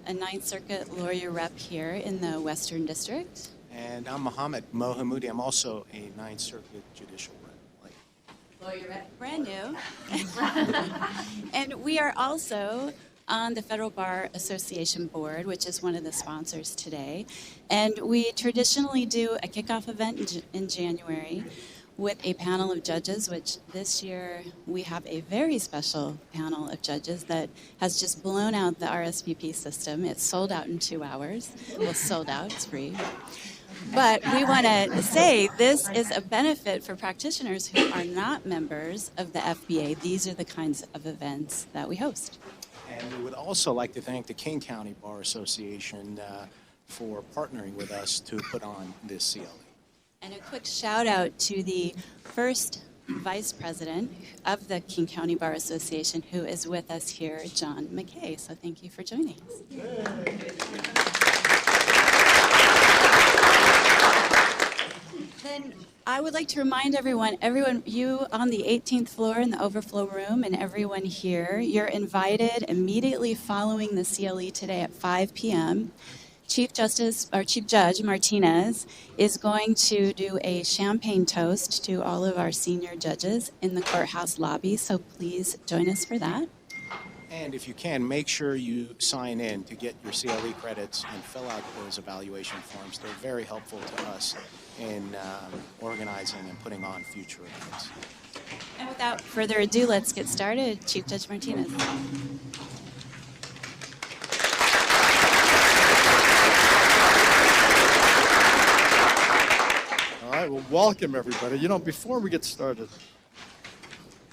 a Ninth Circuit lawyer rep here in the Western District. And I'm Mohammed Mohamoudi. I'm also a Ninth Circuit judicial rep. Lawyer rep, brand new. And we are also on the Federal Bar Association Board, which is one of the sponsors today. And we traditionally do a kickoff event in January with a panel of judges, which this year we have a very special panel of judges that has just blown out the RSVP system. It's sold out in 2 hours. Well, sold out, it's free. But we want to say this is a benefit for practitioners who are not members of the FBA. These are the kinds of events that we host. And we would also like to thank the King County Bar Association for partnering with us to put on this CLE. And a quick shout out to the first vice president of the King County Bar Association who is with us here, John McKay. So thank you for joining us. Then I would like to remind everyone, you on the 18th floor in the overflow room and everyone here, you're invited immediately following the CLE today at 5 p.m. Chief Judge Martinez is going to do a champagne toast to all of our senior judges in the courthouse lobby, so please join us for that. And if you can, make sure you sign in to get your CLE credits and fill out those evaluation forms. They're very helpful to us in organizing and putting on future events. And without further ado, let's get started. Chief Judge Martinez. All right, well, welcome everybody. Before we get started,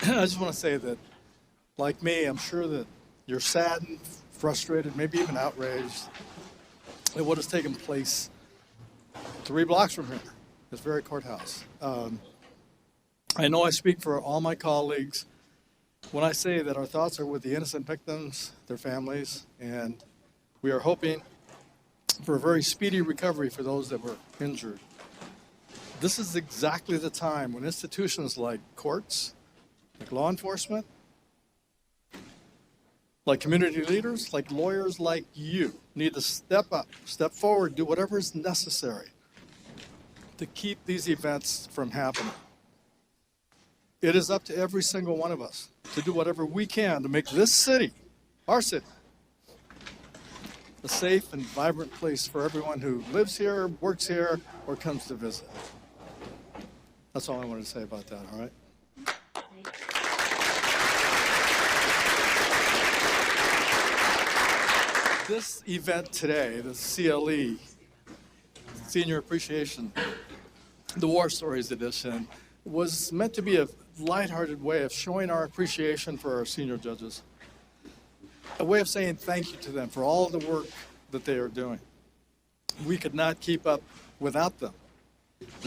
I just want to say that, like me, I'm sure that you're saddened, frustrated, maybe even outraged at what has taken place 3 blocks from here, this very courthouse. I know I speak for all my colleagues when I say that our thoughts are with the innocent victims, their families, and we are hoping for a very speedy recovery for those that were injured. This is exactly the time when institutions like courts, like law enforcement, like community leaders, like lawyers like you need to step up, step forward, do whatever is necessary to keep these events from happening. It is up to every single one of us to do whatever we can to make this city, our city, a safe and vibrant place for everyone who lives here, works here, or comes to visit. That's all I wanted to say about that, all right? This event today, the CLE, Senior Appreciation, the War Stories Edition, was meant to be a lighthearted way of showing our appreciation for our senior judges, a way of saying thank you to them for all the work that they are doing. We could not keep up without them.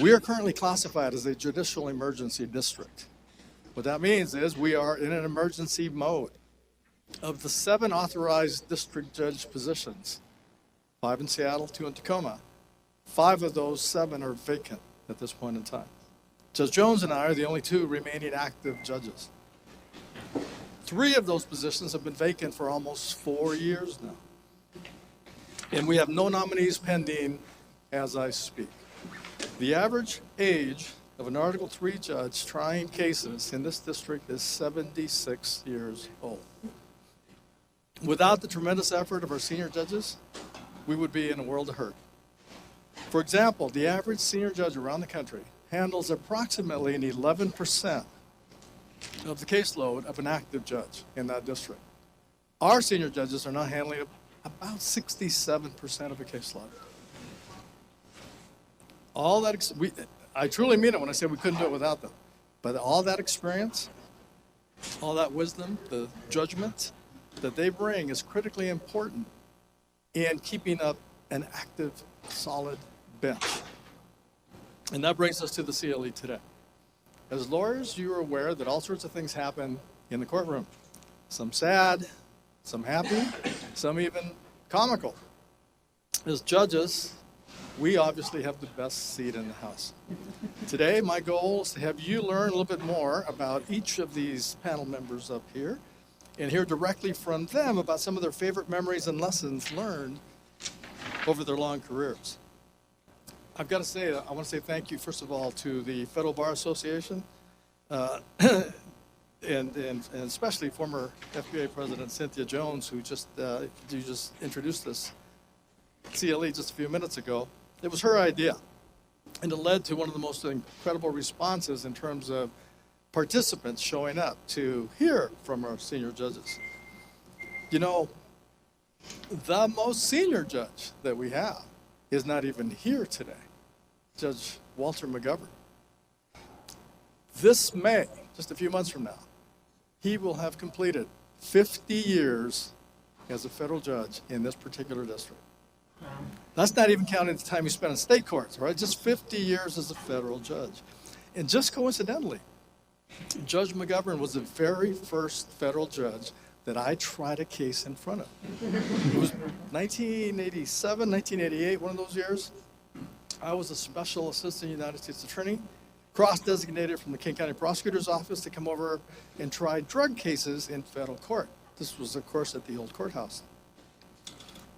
We are currently classified as a judicial emergency district. What that means is we are in an emergency mode. Of the 7 authorized district judge positions, 5 in Seattle, 2 in Tacoma, 5 of those 7 are vacant at this point in time. Judge Jones and I are the only 2 remaining active judges. 3 of those positions have been vacant for almost 4 years now. And we have no nominees pending as I speak. The average age of an Article III judge trying cases in this district is 76 years old. Without the tremendous effort of our senior judges, we would be in a world of hurt. For example, the average senior judge around the country handles approximately an 11% of the caseload of an active judge in that district. Our senior judges are now handling about 67% of a caseload. All that, I truly mean it when I say we couldn't do it without them. But all that experience, all that wisdom, the judgment that they bring is critically important in keeping up an active, solid bench. And that brings us to the CLE today. As lawyers, you are aware that all sorts of things happen in the courtroom. Some sad, some happy, some even comical. As judges, we obviously have the best seat in the house. Today, my goal is to have you learn a little bit more about each of these panel members up here and hear directly from them about some of their favorite memories and lessons learned over their long careers. I've got to say, I want to say thank you, first of all, to the Federal Bar Association, and especially former FBA President Cynthia Jones, who you just introduced this CLE just a few minutes ago. It was her idea, and it led to one of the most incredible responses in terms of participants showing up to hear from our senior judges. You know, the most senior judge that we have is not even here today, Judge Walter McGovern. This May, just a few months from now, he will have completed 50 years as a federal judge in this particular district. That's not even counting the time he spent in state courts, right? Just 50 years as a federal judge. And just coincidentally, Judge McGovern was the very first federal judge that I tried a case in front of. It was 1987, 1988, one of those years. I was a special assistant United States attorney, cross-designated from the King County Prosecutor's Office to come over and try drug cases in federal court. This was, of course, at the old courthouse.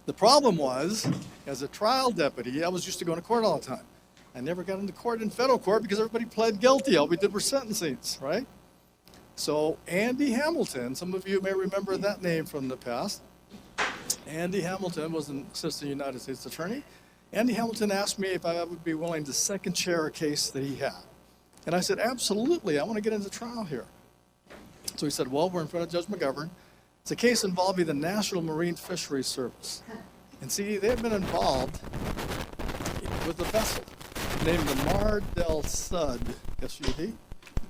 The problem was, as a trial deputy, I was used to going to court all the time. I never got into court in federal court because everybody pled guilty. All we did were sentencings, right? So Andy Hamilton, some of you may remember that name from the past. Andy Hamilton was an assistant United States attorney. Andy Hamilton asked me if I would be willing to second chair a case that he had. And I said, absolutely, I want to get into trial here. So he said, well, we're in front of Judge McGovern. It's a case involving the National Marine Fisheries Service. And see, they've been involved with a vessel named the Mar del Sud, S-U-D,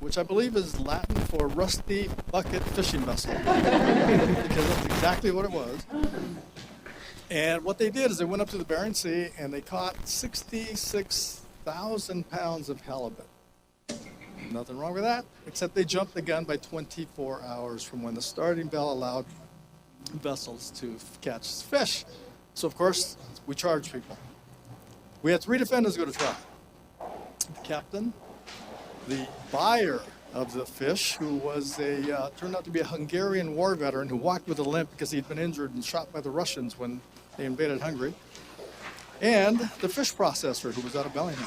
which I believe is Latin for rusty bucket fishing vessel, because that's exactly what it was. And what they did is they went up to the Bering Sea and they caught 66,000 pounds of halibut. Nothing wrong with that, except they jumped the gun by 24 hours from when the starting bell allowed vessels to catch fish. So, of course, we charge people. We had 3 defendants go to trial. The captain, the buyer of the fish, who was turned out to be a Hungarian war veteran who walked with a limp because he'd been injured and shot by the Russians when they invaded Hungary, and the fish processor, who was out of Bellingham.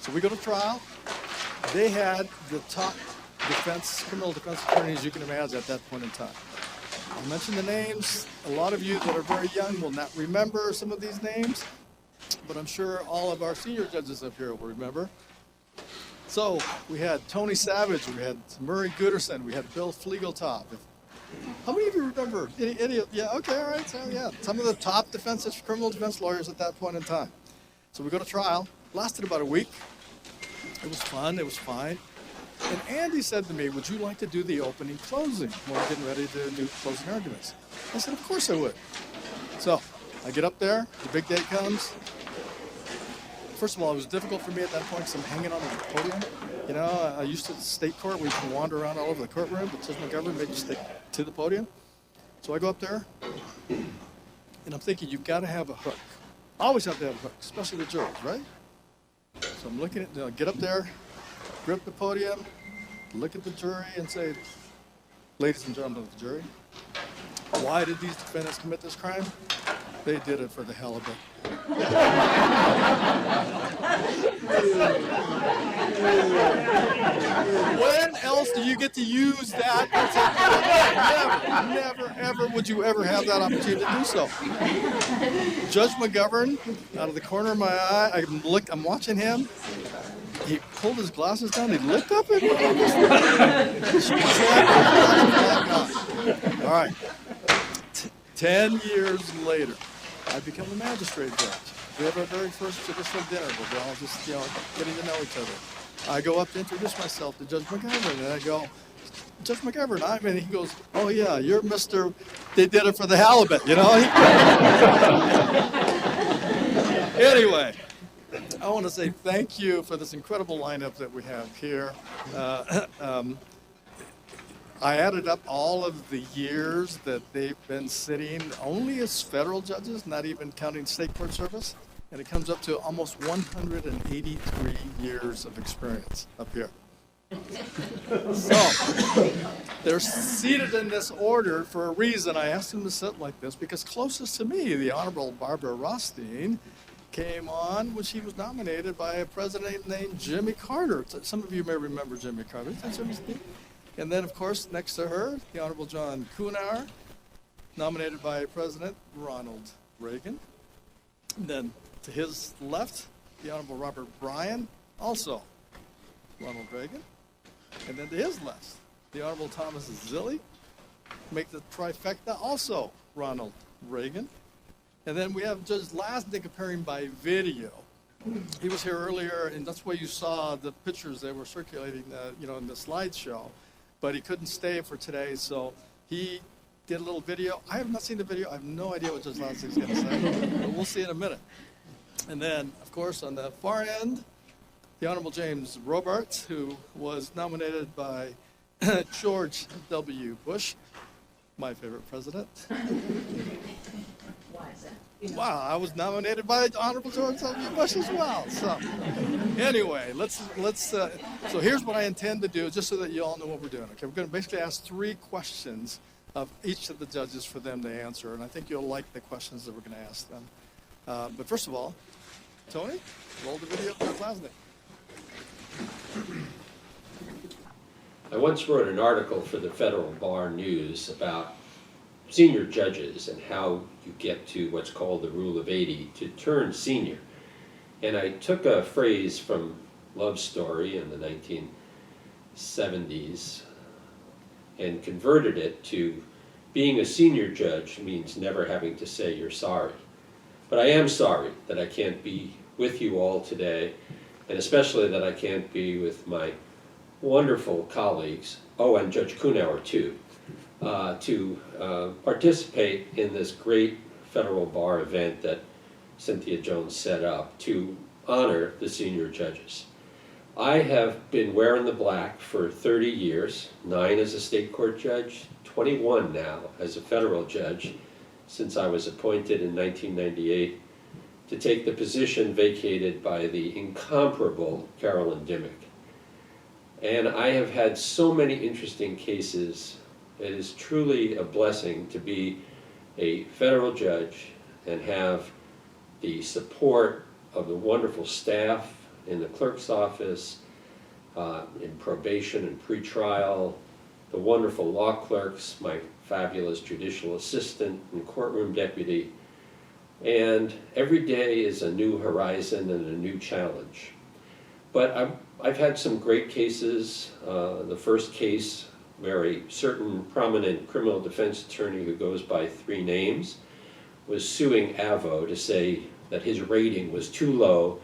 So we go to trial. They had the top criminal defense attorneys you can imagine at that point in time. I'll mention the names. A lot of you that are very young will not remember some of these names, but I'm sure all of our senior judges up here will remember. So we had Tony Savage, we had Murray Gooderson, we had Bill Flegeltop. How many of you remember? Yeah, okay, all right. So yeah, some of the top criminal defense lawyers at that point in time. So we go to trial. Lasted about a week. It was fun. It was fine. And Andy said to me, would you like to do the opening closing? When we're getting ready to do closing arguments. I said, of course I would. So I get up there. The big day comes. First of all, it was difficult for me at that point because I'm hanging on the podium. You know, I used to the state court where you can wander around all over the courtroom, but Judge McGovern made you stick to the podium. So I go up there, and I'm thinking, you've got to have a hook. Always have to have a hook, especially the jurors, right? So I'm looking at, get up there, grip the podium, look at the jury and say, ladies and gentlemen of the jury, why did these defendants commit this crime? They did it for the halibut. When else do you get to use that? Never, ever would you ever have that opportunity to do so. Judge McGovern, out of the corner of my eye, I'm watching him. He pulled his glasses down. He looked up at me. All right. 10 years later, I become a magistrate judge. We have our very first traditional dinner where we're all just, getting to know each other. I go up to introduce myself to Judge McGovern, and I go, Judge McGovern, and he goes, oh yeah, you're Mr. They did it for the halibut, Anyway, I want to say thank you for this incredible lineup that we have here. I added up all of the years that they've been sitting only as federal judges, not even counting state court service, and it comes up to almost 183 years of experience up here. So, they're seated in this order for a reason. I asked them to sit like this because closest to me, the Honorable Barbara Rothstein, came on when she was nominated by a president named Jimmy Carter. Some of you may remember Jimmy Carter. And then, of course, next to her, the Honorable John Kuhnauer, nominated by President Ronald Reagan. And then to his left, the Honorable Robert Bryan, also Ronald Reagan. And then to his left, the Honorable Thomas Zille, make the trifecta, also Ronald Reagan. And then we have Judge Lasnik appearing by video. He was here earlier, and that's why you saw the pictures that were circulating, in the slideshow. But he couldn't stay for today, so he did a little video. I have not seen the video. I have no idea what Judge Lasnik's going to say, but we'll see in a minute. And then, of course, on the far end, the Honorable James Robarts, who was nominated by George W. Bush, my favorite president. Why is that? Wow, I was nominated by Honorable George W. Bush as well. So, anyway, so here's what I intend to do, just so that you all know what we're doing. Okay, we're going to basically ask 3 questions of each of the judges for them to answer, and I think you'll like the questions that we're going to ask them. But first of all, Tony, roll the video for Lasnik. I once wrote an article for the Federal Bar News about senior judges and how you get to what's called the Rule of 80 to turn senior. And I took a phrase from Love Story in the 1970s and converted it to being a senior judge means never having to say you're sorry. But I am sorry that I can't be with you all today, and especially that I can't be with my wonderful colleagues, and Judge Kuhnauer too, to participate in this great federal bar event that Cynthia Jones set up to honor the senior judges. I have been wearing the black for 30 years, 9 as a state court judge, 21 now as a federal judge, since I was appointed in 1998 to take the position vacated by the incomparable Carolyn Dimmick. And I have had so many interesting cases. It is truly a blessing to be a federal judge and have the support of the wonderful staff in the clerk's office, in probation and pretrial, the wonderful law clerks, my fabulous judicial assistant and courtroom deputy. And every day is a new horizon and a new challenge. But I've had some great cases. The first case where a certain prominent criminal defense attorney who goes by 3 names was suing Avvo to say that his rating was too low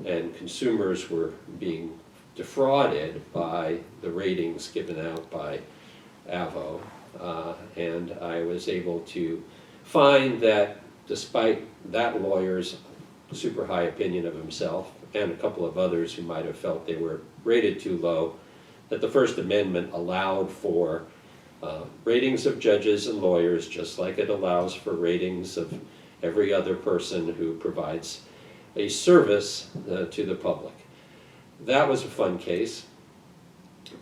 and consumers were being defrauded by the ratings given out by Avvo. And I was able to find that despite that lawyer's super high opinion of himself and a couple of others who might have felt they were rated too low, that the First Amendment allowed for ratings of judges and lawyers just like it allows for ratings of every other person who provides a service to the public. That was a fun case.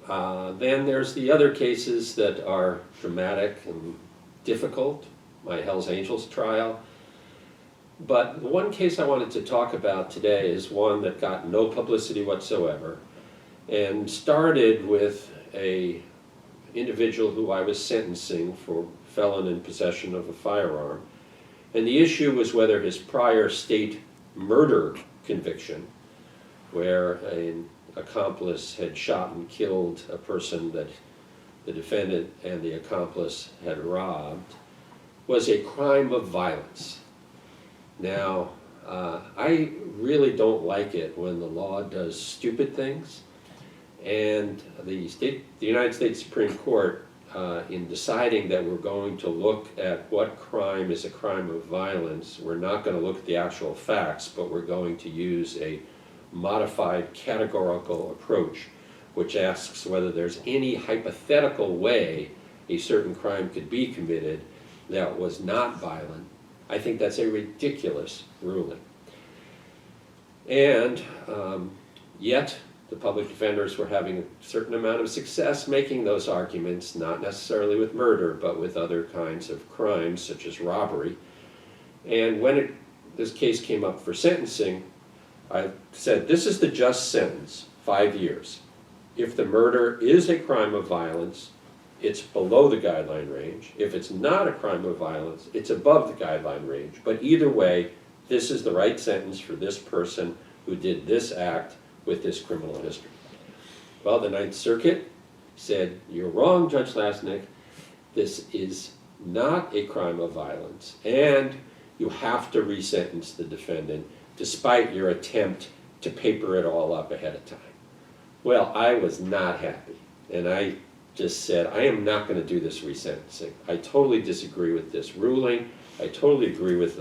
Then there's the other cases that are dramatic and difficult, my Hells Angels trial. But the one case I wanted to talk about today is one that got no publicity whatsoever and started with a individual who I was sentencing for felon in possession of a firearm. And the issue was whether his prior state murder conviction, where an accomplice had shot and killed a person that the defendant and the accomplice had robbed, was a crime of violence. Now, I really don't like it when the law does stupid things, and the United States Supreme Court, in deciding that we're going to look at what crime is a crime of violence, we're not going to look at the actual facts, but we're going to use a modified categorical approach, which asks whether there's any hypothetical way a certain crime could be committed that was not violent. I think that's a ridiculous ruling. And yet, the public defenders were having a certain amount of success making those arguments, not necessarily with murder, but with other kinds of crimes, such as robbery. And when this case came up for sentencing, I said, this is the just sentence, 5 years. If the murder is a crime of violence, it's below the guideline range. If it's not a crime of violence, it's above the guideline range. But either way, this is the right sentence for this person who did this act with this criminal history. Well, the Ninth Circuit said, you're wrong, Judge Lasnik. This is not a crime of violence, and you have to resentence the defendant despite your attempt to paper it all up ahead of time. Well, I was not happy, and I just said, I am not going to do this resentencing. I totally disagree with this ruling. I totally agree with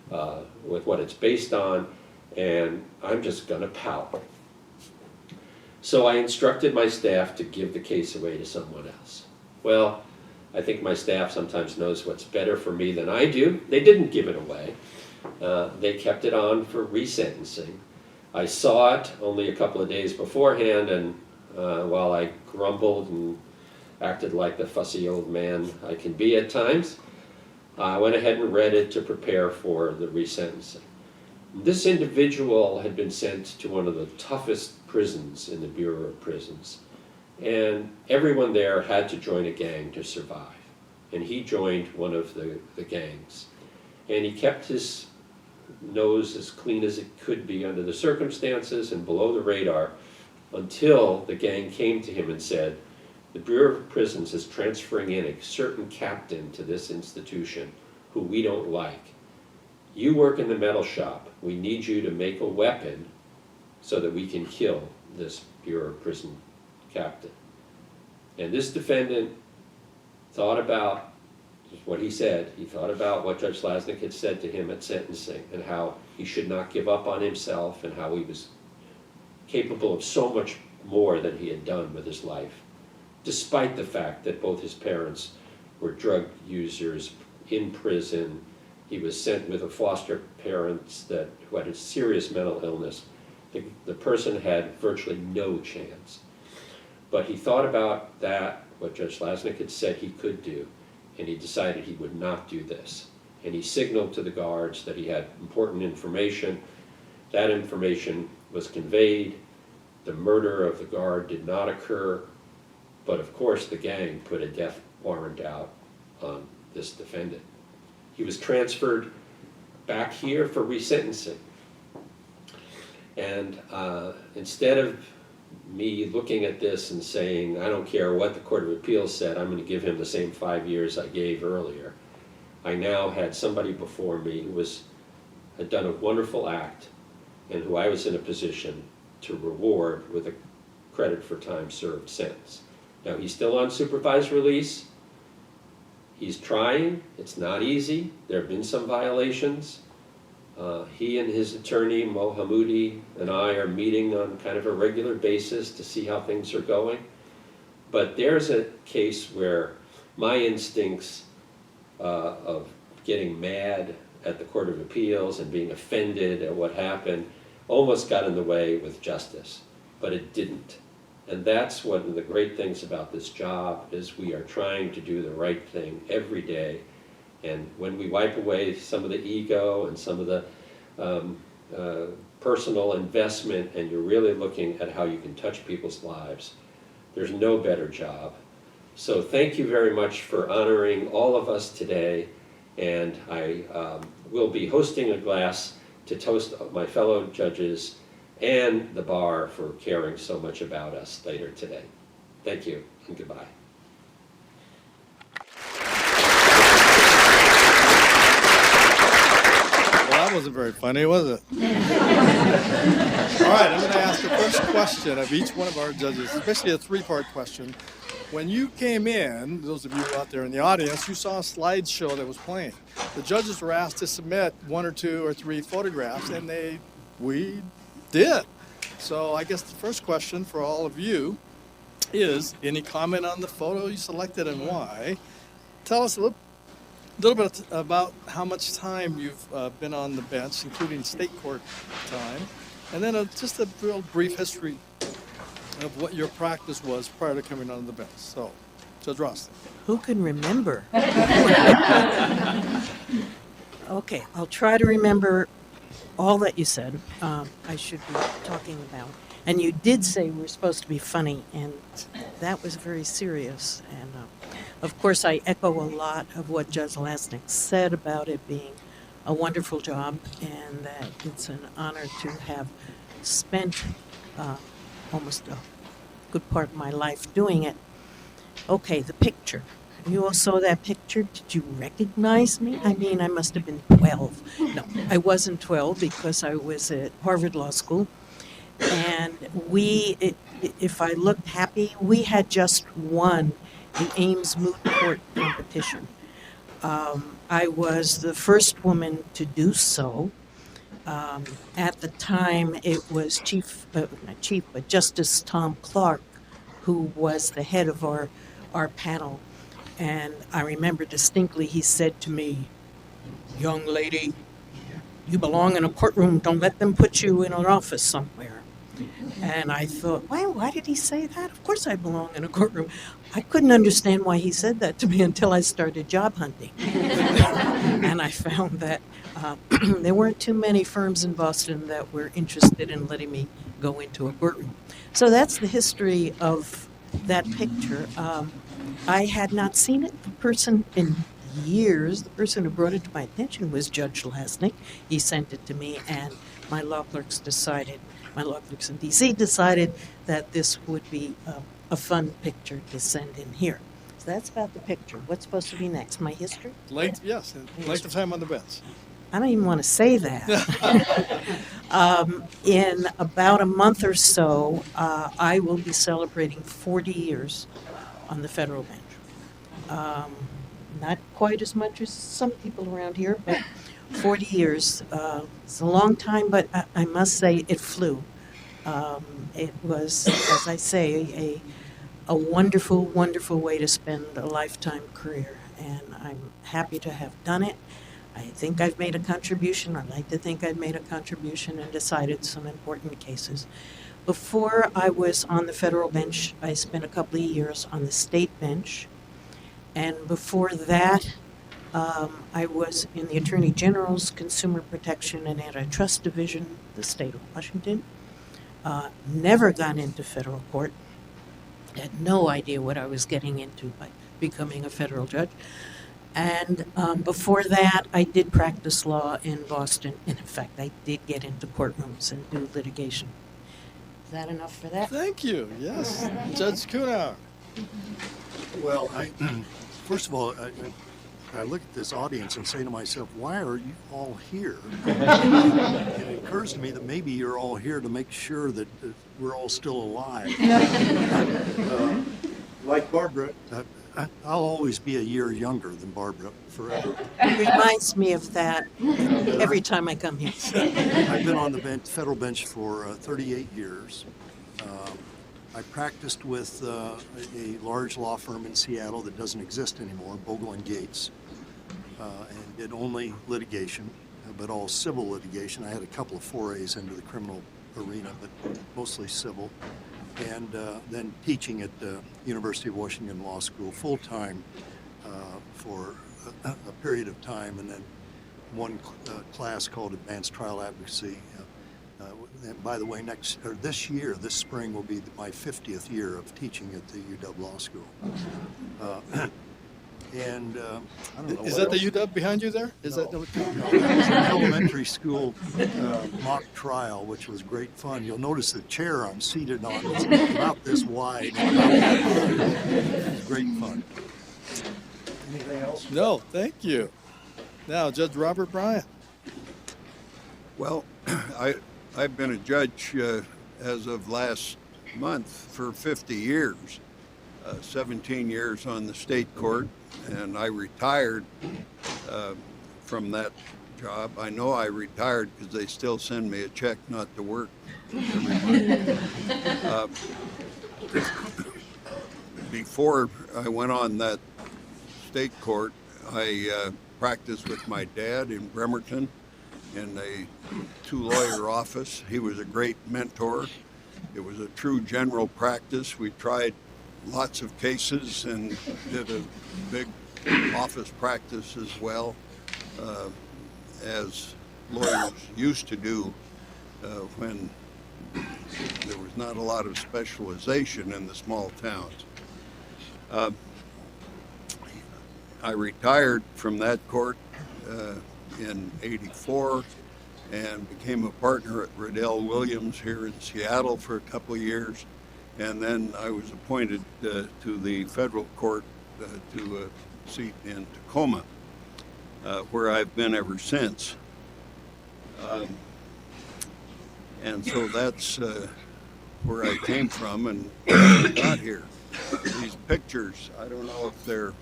what it's based on, and I'm just going to pout. So I instructed my staff to give the case away to someone else. Well, I think my staff sometimes knows what's better for me than I do. They didn't give it away. They kept it on for resentencing. I saw it only a couple of days beforehand, and while I grumbled and acted like the fussy old man I can be at times, I went ahead and read it to prepare for the resentencing. This individual had been sent to one of the toughest prisons in the Bureau of Prisons, and everyone there had to join a gang to survive. And he joined one of the gangs. And he kept his nose as clean as it could be under the circumstances and below the radar until the gang came to him and said, the Bureau of Prisons is transferring in a certain captain to this institution who we don't like. You work in the metal shop. We need you to make a weapon so that we can kill this Bureau of Prison captain. And this defendant thought about what he said. He thought about what Judge Lasnik had said to him at sentencing and how he should not give up on himself and how he was capable of so much more than he had done with his life, despite the fact that both his parents were drug users in prison. He was sent with a foster parents who had a serious mental illness. The person had virtually no chance. But he thought about that, what Judge Lasnik had said he could do, and he decided he would not do this. And he signaled to the guards that he had important information. That information was conveyed. The murder of the guard did not occur, but of course the gang put a death warrant out on this defendant. He was transferred back here for resentencing. And instead of me looking at this and saying, I don't care what the Court of Appeals said, I'm going to give him the same 5 years I gave earlier, I now had somebody before me who had done a wonderful act and who I was in a position to reward with a credit for time served sentence. Now, he's still on supervised release. He's trying. It's not easy. There have been some violations. He and his attorney, Mo Hamoudi, and I are meeting on kind of a regular basis to see how things are going. But there's a case where my instincts of getting mad at the Court of Appeals and being offended at what happened almost got in the way with justice, but it didn't. And that's one of the great things about this job is we are trying to do the right thing every day. And when we wipe away some of the ego and some of the personal investment and you're really looking at how you can touch people's lives, there's no better job. So thank you very much for honoring all of us today. And I will be hosting a glass to toast my fellow judges and the bar for caring so much about us later today. Thank you and goodbye. Well, that wasn't very funny, was it? All right, I'm going to ask the first question of each one of our judges, especially a three-part question. When you came in, those of you out there in the audience, you saw a slideshow that was playing. The judges were asked to submit 1 or 2 or 3 photographs, and we did. So I guess the first question for all of you is, any comment on the photo you selected and why? Tell us a little bit about how much time you've been on the bench, including state court time, and then just a real brief history of what your practice was prior to coming onto the bench. So, Judge Ross. Who can remember? Okay, I'll try to remember all that you said. I should be talking about. And you did say we're supposed to be funny, and that was very serious. And of course, I echo a lot of what Judge Lasnik said about it being a wonderful job, and that it's an honor to have spent almost a good part of my life doing it. Okay, the picture. You all saw that picture. Did you recognize me? I mean, I must have been 12. No, I wasn't 12 because I was at Harvard Law School. And if I looked happy, we had just won the Ames Moot Court competition. I was the first woman to do so. At the time, it was Justice Tom Clark, who was the head of our panel. And I remember distinctly he said to me, "Young lady, you belong in a courtroom. Don't let them put you in an office somewhere." And I thought, why did he say that? Of course I belong in a courtroom. I couldn't understand why he said that to me until I started job hunting. And I found that there weren't too many firms in Boston that were interested in letting me go into a courtroom. So that's the history of that picture. I had not seen it in person in years. The person who brought it to my attention was Judge Lasnik. He sent it to me, and my law clerks in D.C. decided that this would be a fun picture to send in here. So that's about the picture. What's supposed to be next? My history? Length of time on the bench. I don't even want to say that. In about a month or so, I will be celebrating 40 years on the federal bench. Not quite as much as some people around here, but 40 years. It's a long time, but I must say it flew. It was, as I say, a wonderful, wonderful way to spend a lifetime career, and I'm happy to have done it. I think I've made a contribution. I'd like to think I've made a contribution and decided some important cases. Before I was on the federal bench, I spent a couple of years on the state bench. And before that, I was in the Attorney General's Consumer Protection and Antitrust Division, the state of Washington. Never got into federal court. Had no idea what I was getting into by becoming a federal judge. And before that, I did practice law in Boston. And in fact, I did get into courtrooms and do litigation. Is that enough for that? Thank you. Yes. Judge Kuhnauer. Well, first of all, I look at this audience and say to myself, why are you all here? It occurs to me that maybe you're all here to make sure that we're all still alive. Like Barbara, I'll always be a year younger than Barbara, forever. It reminds me of that every time I come here. I've been on the federal bench for 38 years. I practiced with a large law firm in Seattle that doesn't exist anymore, Bogle and Gates, and did only litigation, but all civil litigation. I had a couple of forays into the criminal arena, but mostly civil. And then teaching at the University of Washington Law School full-time for a period of time, and then one class called Advanced Trial Advocacy. And by the way, this spring will be my 50th year of teaching at the UW Law School. And I don't know. Is that the UW behind you there? Is that No, it was an elementary school mock trial, which was great fun. You'll notice the chair I'm seated on is about this wide. It was great fun. Anything else? No, thank you. Now, Judge Robert Bryant. Well, I've been a judge as of last month for 50 years, 17 years on the state court, and I retired from that job. I know I retired because they still send me a check not to work every month. Before I went on that state court, I practiced with my dad in Bremerton in a two-lawyer office. He was a great mentor, It was a true general practice. We tried lots of cases and did a big office practice as well, as lawyers used to do when there was not a lot of specialization in the small towns. I retired from that court in '84 and became a partner at Riddell Williams here in Seattle for a couple of years. And then I was appointed to the federal court to a seat in Tacoma, where I've been ever since. And so that's where I came from and got here. These pictures, I don't know if they're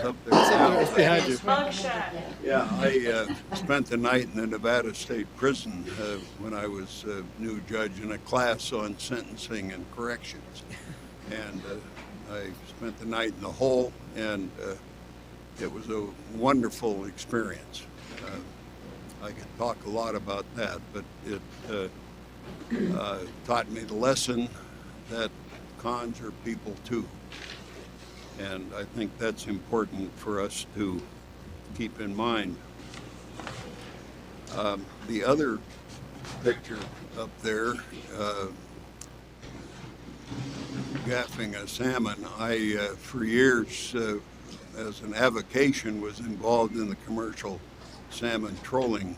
up there. It's behind you. Yeah, I spent the night in the Nevada State Prison when I was a new judge in a class on sentencing and corrections. And I spent the night in the hole, and it was a wonderful experience. I could talk a lot about that, but it taught me the lesson that cons are people too. And I think that's important for us to keep in mind. The other picture up there, gaffing a salmon, I, for years, as an avocation, was involved in the commercial salmon trolling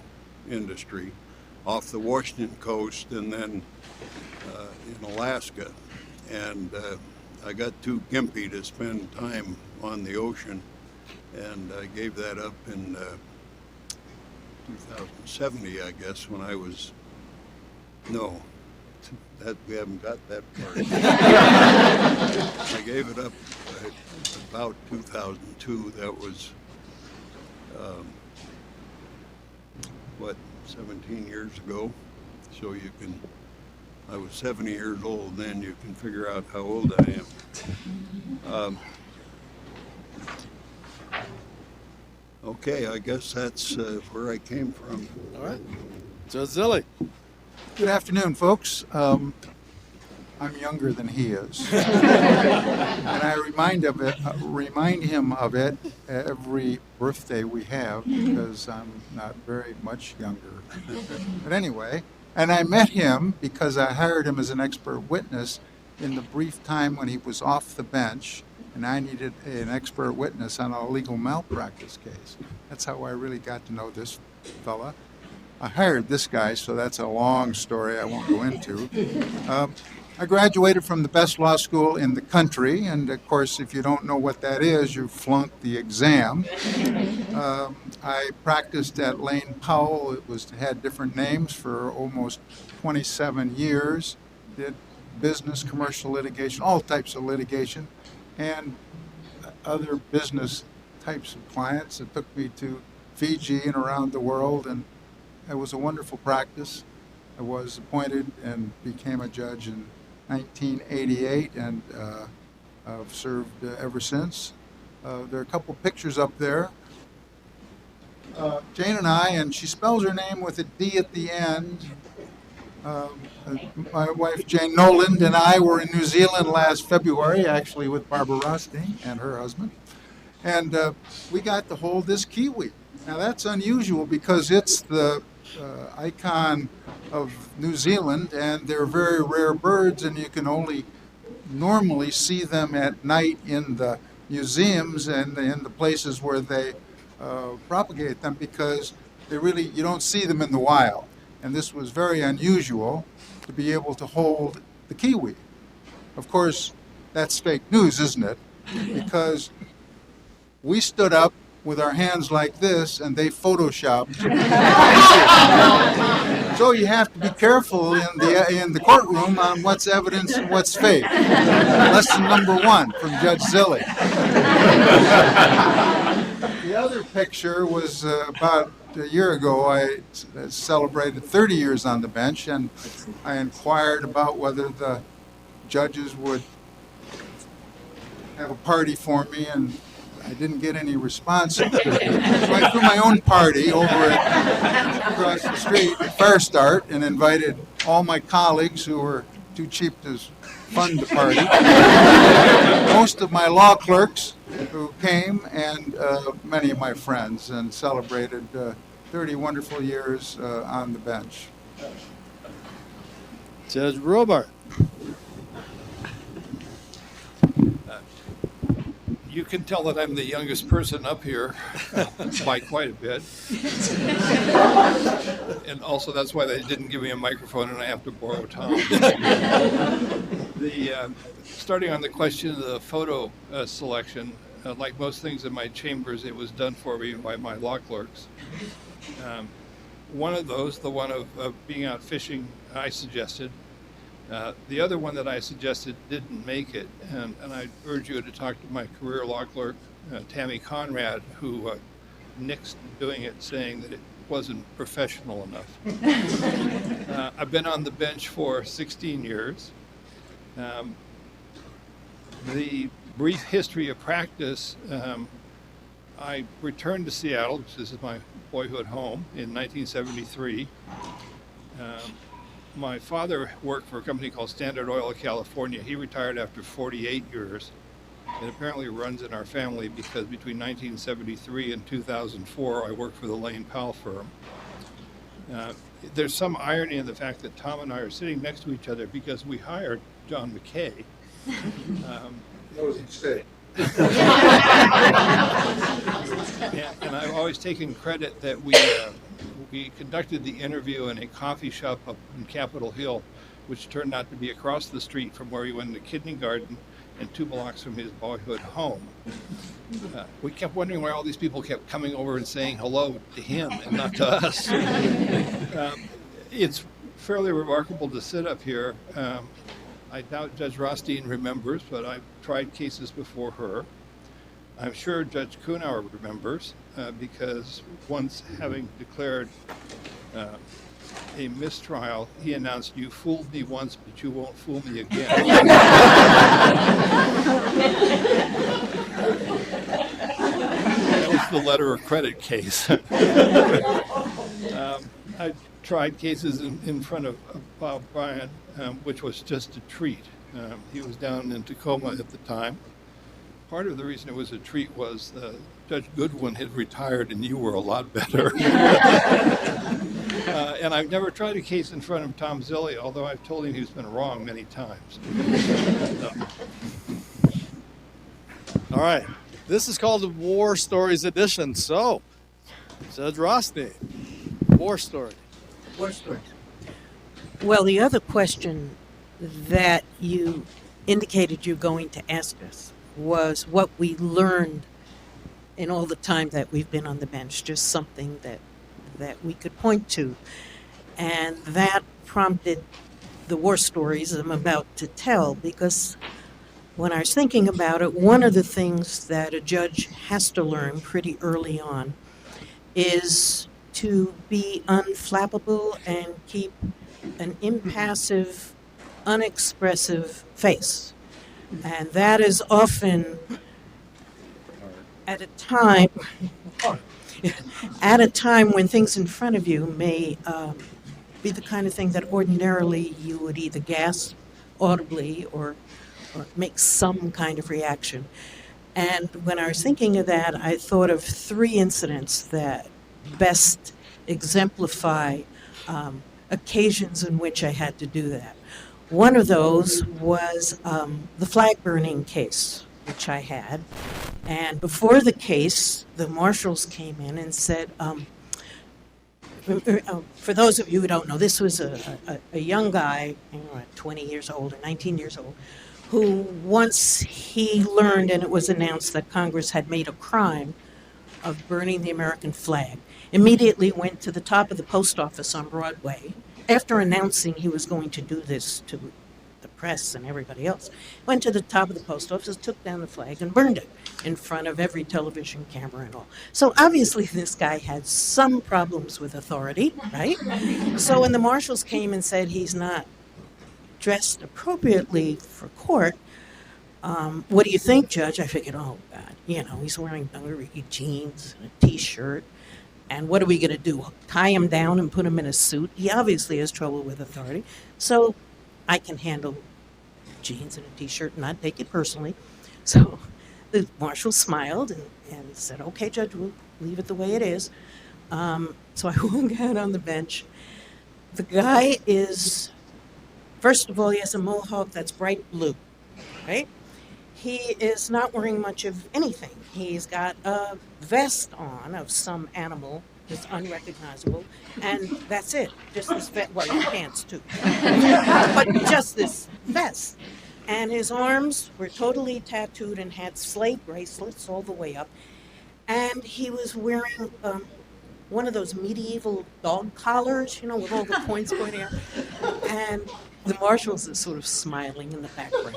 industry off the Washington coast and then in Alaska. And I got too gimpy to spend time on the ocean, and I gave that up in 2070, I guess, when I was, no, that we haven't got that part. I gave it up about 2002. That was, 17 years ago. So you can, I was 70 years old then, you can figure out how old I am. Okay, I guess that's where I came from. All right. Judge Zille. Good afternoon, folks. I'm younger than he is, and I remind him of it every birthday we have because I'm not very much younger. But anyway, and I met him because I hired him as an expert witness in the brief time when he was off the bench, and I needed an expert witness on a legal malpractice case. That's how I really got to know this fella. I hired this guy, so that's a long story I won't go into. I graduated from the best law school in the country, and of course, if you don't know what that is, you flunked the exam. I practiced at Lane Powell. It had different names for almost 27 years. Did business, commercial litigation, all types of litigation, and other business types of clients. It took me to Fiji and around the world, and it was a wonderful practice. I was appointed and became a judge in 1988, and I've served ever since. There are a couple pictures up there. Jane and I, and she spells her name with a D at the end. My wife Jane Noland and I were in New Zealand last February, actually with Barbara Rothstein and her husband, and we got to hold this kiwi. Now that's unusual because it's the icon of New Zealand, and they're very rare birds, and you can only normally see them at night in the museums and in the places where they propagate them, because you don't see them in the wild. And this was very unusual to be able to hold the kiwi. Of course, that's fake news, isn't it? Because we stood up with our hands like this, and they photoshopped. So you have to be careful in the courtroom on what's evidence and what's fake. Lesson number 1 from Judge Zille. The other picture was about a year ago. I celebrated 30 years on the bench, and I inquired about whether the judges would have a party for me, and I didn't get any response. So I threw my own party over across the street at Fair Start and invited all my colleagues who were too cheap to fund the party. Most of my law clerks who came, and many of my friends, and celebrated 30 wonderful years on the bench. Judge Robart. You can tell that I'm the youngest person up here by quite a bit. And also that's why they didn't give me a microphone and I have to borrow Tom. Starting on the question of the photo selection, like most things in my chambers, it was done for me by my law clerks. One of those, the one of being out fishing, I suggested. The other one that I suggested didn't make it, and I urge you to talk to my career law clerk, Tammy Conrad, who nixed doing it, saying that it wasn't professional enough. I've been on the bench for 16 years. The brief history of practice, I returned to Seattle, which is my boyhood home, in 1973. My father worked for a company called Standard Oil of California. He retired after 48 years. It apparently runs in our family because between 1973 and 2004, I worked for the Lane Powell firm. There's some irony in the fact that Tom and I are sitting next to each other because we hired John McKay. That was a mistake. And I've always taken credit that we conducted the interview in a coffee shop up in Capitol Hill, which turned out to be across the street from where he went to kindergarten and 2 blocks from his boyhood home. We kept wondering why all these people kept coming over and saying hello to him and not to us. It's fairly remarkable to sit up here. I doubt Judge Rothstein remembers, but I've tried cases before her. I'm sure Judge Kuhnauer remembers, because once having declared a mistrial, he announced, "You fooled me once, but you won't fool me again." That was the letter of credit case. I tried cases in front of Bob Bryan, which was just a treat. He was down in Tacoma at the time. Part of the reason it was a treat was Judge Goodwin had retired and you were a lot better. And I've never tried a case in front of Tom Zilli, although I've told him he's been wrong many times. All right. This is called the War Stories Edition. So, Judge Rothstein, war story. Well, the other question that you indicated you're going to ask us was what we learned in all the time that we've been on the bench, just something that we could point to. And that prompted the war stories I'm about to tell, because when I was thinking about it, one of the things that a judge has to learn pretty early on is to be unflappable and keep an impassive, unexpressive face. And that is often at a time when things in front of you may be the kind of thing that ordinarily you would either gasp audibly or make some kind of reaction. And when I was thinking of that, I thought of 3 incidents that best exemplify occasions in which I had to do that. One of those was the flag burning case, which I had. And before the case, the marshals came in and said, for those of you who don't know, this was a young guy, 20 years old or 19 years old, who once he learned and it was announced that Congress had made a crime of burning the American flag, immediately went to the top of the post office on Broadway. After announcing he was going to do this to the press and everybody else, went to the top of the post office, took down the flag, and burned it in front of every television camera and all. So obviously this guy had some problems with authority, right? So when the marshals came and said he's not dressed appropriately for court, what do you think, Judge? I figured, oh, God, he's wearing dungaree jeans and a T-shirt. And what are we going to do? Tie him down and put him in a suit? He obviously has trouble with authority. So I can handle jeans and a t-shirt and not take it personally. So the marshal smiled and said, okay, Judge, we'll leave it the way it is. So I walk out on the bench. The guy is, first of all, he has a mohawk that's bright blue, right? He is not wearing much of anything. He's got a vest on of some animal that's unrecognizable, and that's it. Just this vest, well, his pants too, but just this vest. And his arms were totally tattooed and had slave bracelets all the way up. And he was wearing one of those medieval dog collars, you know, with all the points pointing out. And the marshals is sort of smiling in the background.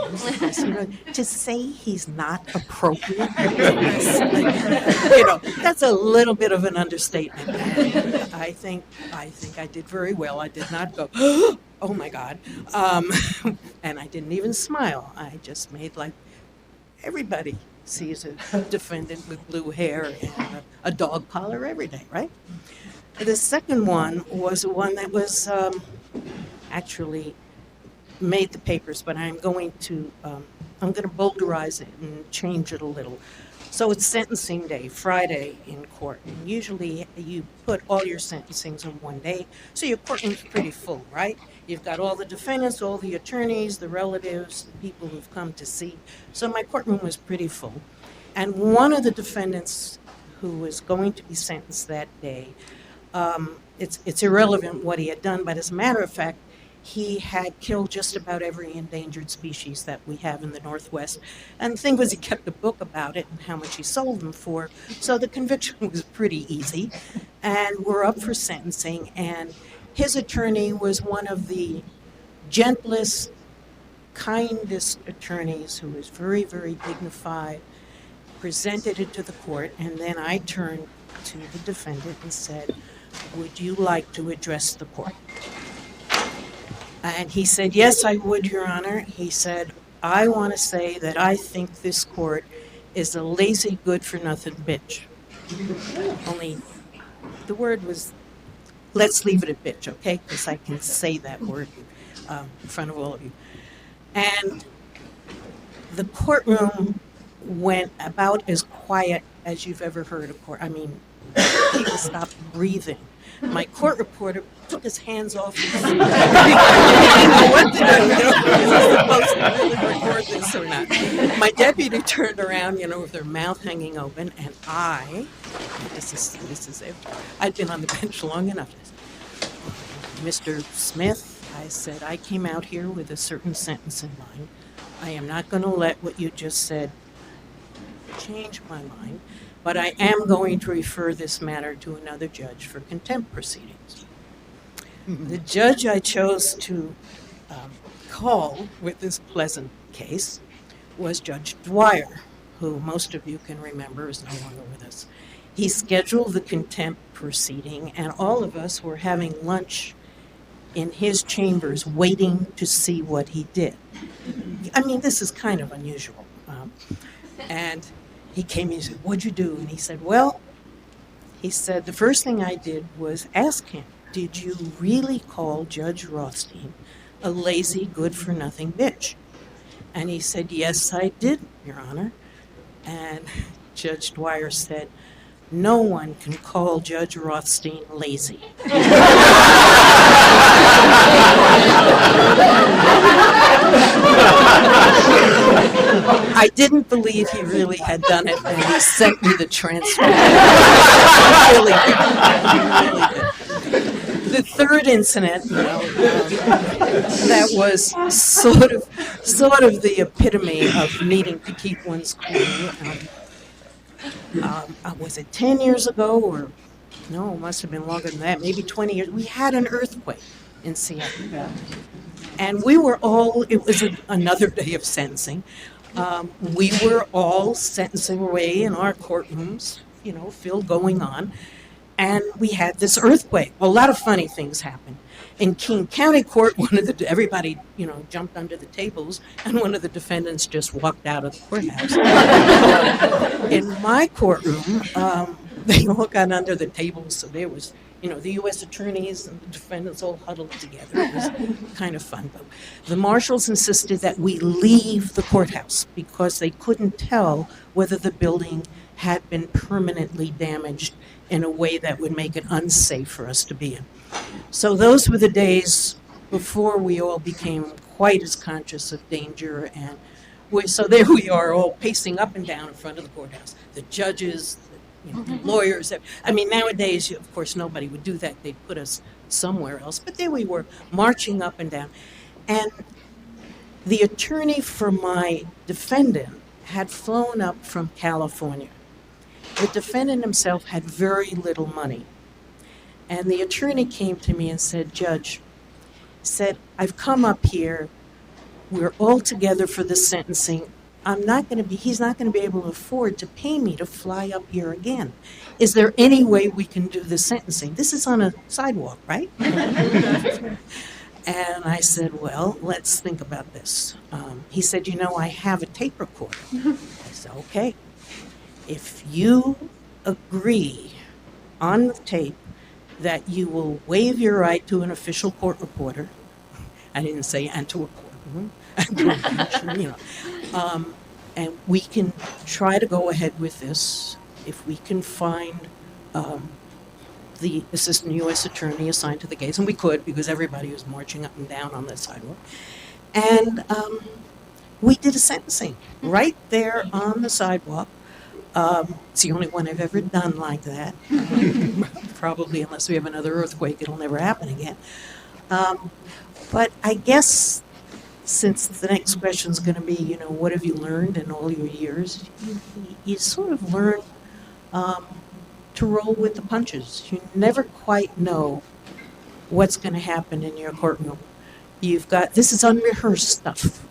You know, to say he's not appropriate, you know, that's a little bit of an understatement. And I think I did very well. I did not go, oh my God, and I didn't even smile. I just made like everybody sees a defendant with blue hair and a dog collar every day, right? The second one was one that was actually made the papers, but I'm going to boulderize it and change it a little. So it's sentencing day, Friday in court. And usually you put all your sentencings in one day, so your courtroom's pretty full, right? You've got all the defendants, all the attorneys, the relatives, the people who've come to see. So my courtroom was pretty full. And one of the defendants who was going to be sentenced that day, it's irrelevant what he had done, but as a matter of fact, he had killed just about every endangered species that we have in the Northwest. And the thing was, he kept a book about it and how much he sold them for. So the conviction was pretty easy. And we're up for sentencing. And his attorney was one of the gentlest, kindest attorneys who was very, very dignified, presented it to the court. And then I turned to the defendant and said, would you like to address the court? And he said, yes, I would, Your Honor. He said, I want to say that I think this court is a lazy, good-for-nothing bitch. Only the word was, let's leave it at bitch, okay? Because I can say that word in front of all of you. And the courtroom went about as quiet as you've ever heard a court. I mean, people stopped breathing. My court reporter took his hands off his feet. He didn't know what to do. You know, is he supposed to really record this or not? My deputy turned around, you know, with her mouth hanging open, and this is it. I'd been on the bench long enough. Mr. Smith, I said, I came out here with a certain sentence in mind. I am not going to let what you just said change my mind. But I am going to refer this matter to another judge for contempt proceedings. The judge I chose to call with this pleasant case was Judge Dwyer, who most of you can remember is no longer with us. He scheduled the contempt proceeding, and all of us were having lunch in his chambers waiting to see what he did. I mean, this is kind of unusual. And he came and he said, what'd you do? And he said, well, he said, the first thing I did was ask him, did you really call Judge Rothstein a lazy, good-for-nothing bitch? And he said, yes, I did, Your Honor. And Judge Dwyer said, no one can call Judge Rothstein lazy. I didn't believe he really had done it, and he sent me the transcript. He really did. The third incident, that was sort of the epitome of needing to keep one's cool. Was it 10 years ago, or no, it must have been longer than that, maybe 20 years. We had an earthquake in Seattle. And we were all, it was another day of sentencing. We were all sentencing away in our courtrooms, you know, Phil going on. And we had this earthquake. Well, a lot of funny things happened. In King County Court, everybody, you know, jumped under the tables, and one of the defendants just walked out of the courthouse. In my courtroom, they all got under the tables, so there was the U.S. attorneys and the defendants all huddled together. It was kind of fun. But the marshals insisted that we leave the courthouse because they couldn't tell whether the building had been permanently damaged in a way that would make it unsafe for us to be in. So those were the days before we all became quite as conscious of danger. And so there we are, all pacing up and down in front of the courthouse. The judges, the lawyers. I mean, nowadays, of course, nobody would do that. They'd put us somewhere else. But there we were, marching up and down. And the attorney for my defendant had flown up from California. The defendant himself had very little money. And the attorney came to me and said, Judge, said, I've come up here. We're all together for the sentencing. He's not going to be able to afford to pay me to fly up here again. Is there any way we can do the sentencing? This is on a sidewalk, right? And I said, well, let's think about this. He said, I have a tape recorder. I said, okay. If you agree on the tape that you will waive your right to an official court reporter, I didn't say and to a court, and we can try to go ahead with this. If we can find the assistant U.S. attorney assigned to the case, and we could because everybody was marching up and down on the sidewalk, and we did a sentencing right there on the sidewalk. It's the only one I've ever done like that. Probably, unless we have another earthquake, it'll never happen again. But I guess since the next question is going to be, what have you learned in all your years? You sort of learn to roll with the punches. You never quite know what's going to happen in your courtroom. This is unrehearsed stuff,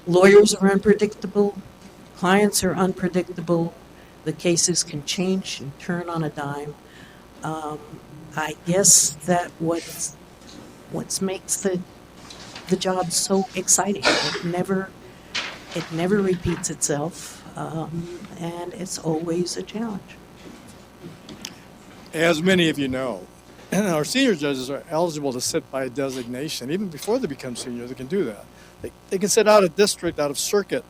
Lawyers are unpredictable. Clients are unpredictable. The cases can change and turn on a dime. I guess that what makes the job so exciting. It never repeats itself, and it's always a challenge. As many of you know, our senior judges are eligible to sit by designation. Even before they become senior, they can do that. They can sit out of district, out of circuit,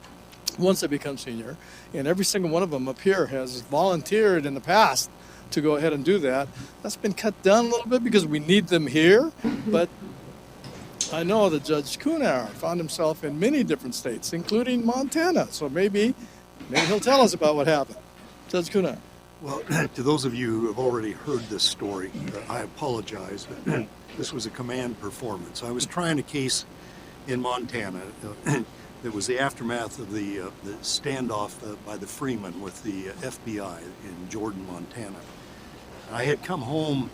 once they become senior, and every single one of them up here has volunteered in the past to go ahead and do that. That's been cut down a little bit because we need them here, but I know that Judge Kunar found himself in many different states, including Montana, so maybe he'll tell us about what happened. Judge Kunar. Well, to those of you who have already heard this story, I apologize. This was a command performance. I was trying a case in Montana. It was the aftermath of the standoff by the Freeman with the FBI in Jordan, Montana. I had come home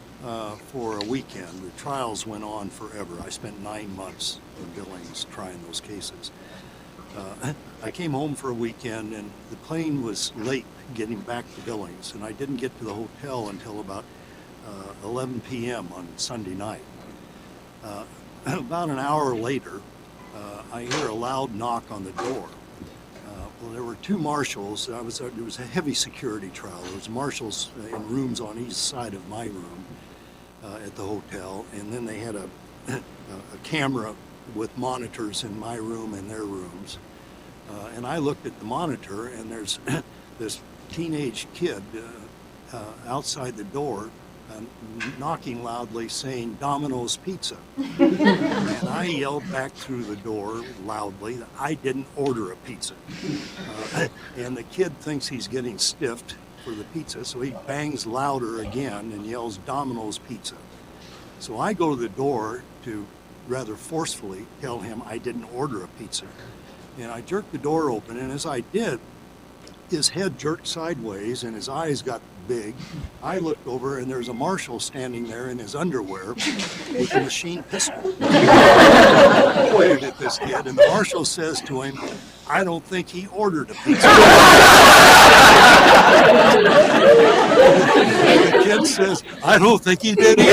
for a weekend. The trials went on forever. I spent 9 months in Billings trying those cases. I came home for a weekend, and the plane was late getting back to Billings, and I didn't get to the hotel until about 11 p.m. on Sunday night. About an hour later, I hear a loud knock on the door. Well, there were two marshals. There was a heavy security trial. There was marshals in rooms on each side of my room at the hotel, and then they had a camera with monitors in my room and their rooms. And I looked at the monitor, and there's this teenage kid outside the door knocking loudly saying Domino's Pizza. And I yelled back through the door loudly that I didn't order a pizza. And the kid thinks he's getting stiffed for the pizza, so he bangs louder again and yells Domino's Pizza. So I go to the door to rather forcefully tell him I didn't order a pizza. And I jerked the door open, and as I did, his head jerked sideways and his eyes got big. I looked over, and there's a marshal standing there in his underwear with a machine pistol. I pointed at this kid, and the marshal says to him, I don't think he ordered a pizza. And the kid says, I don't think he did either.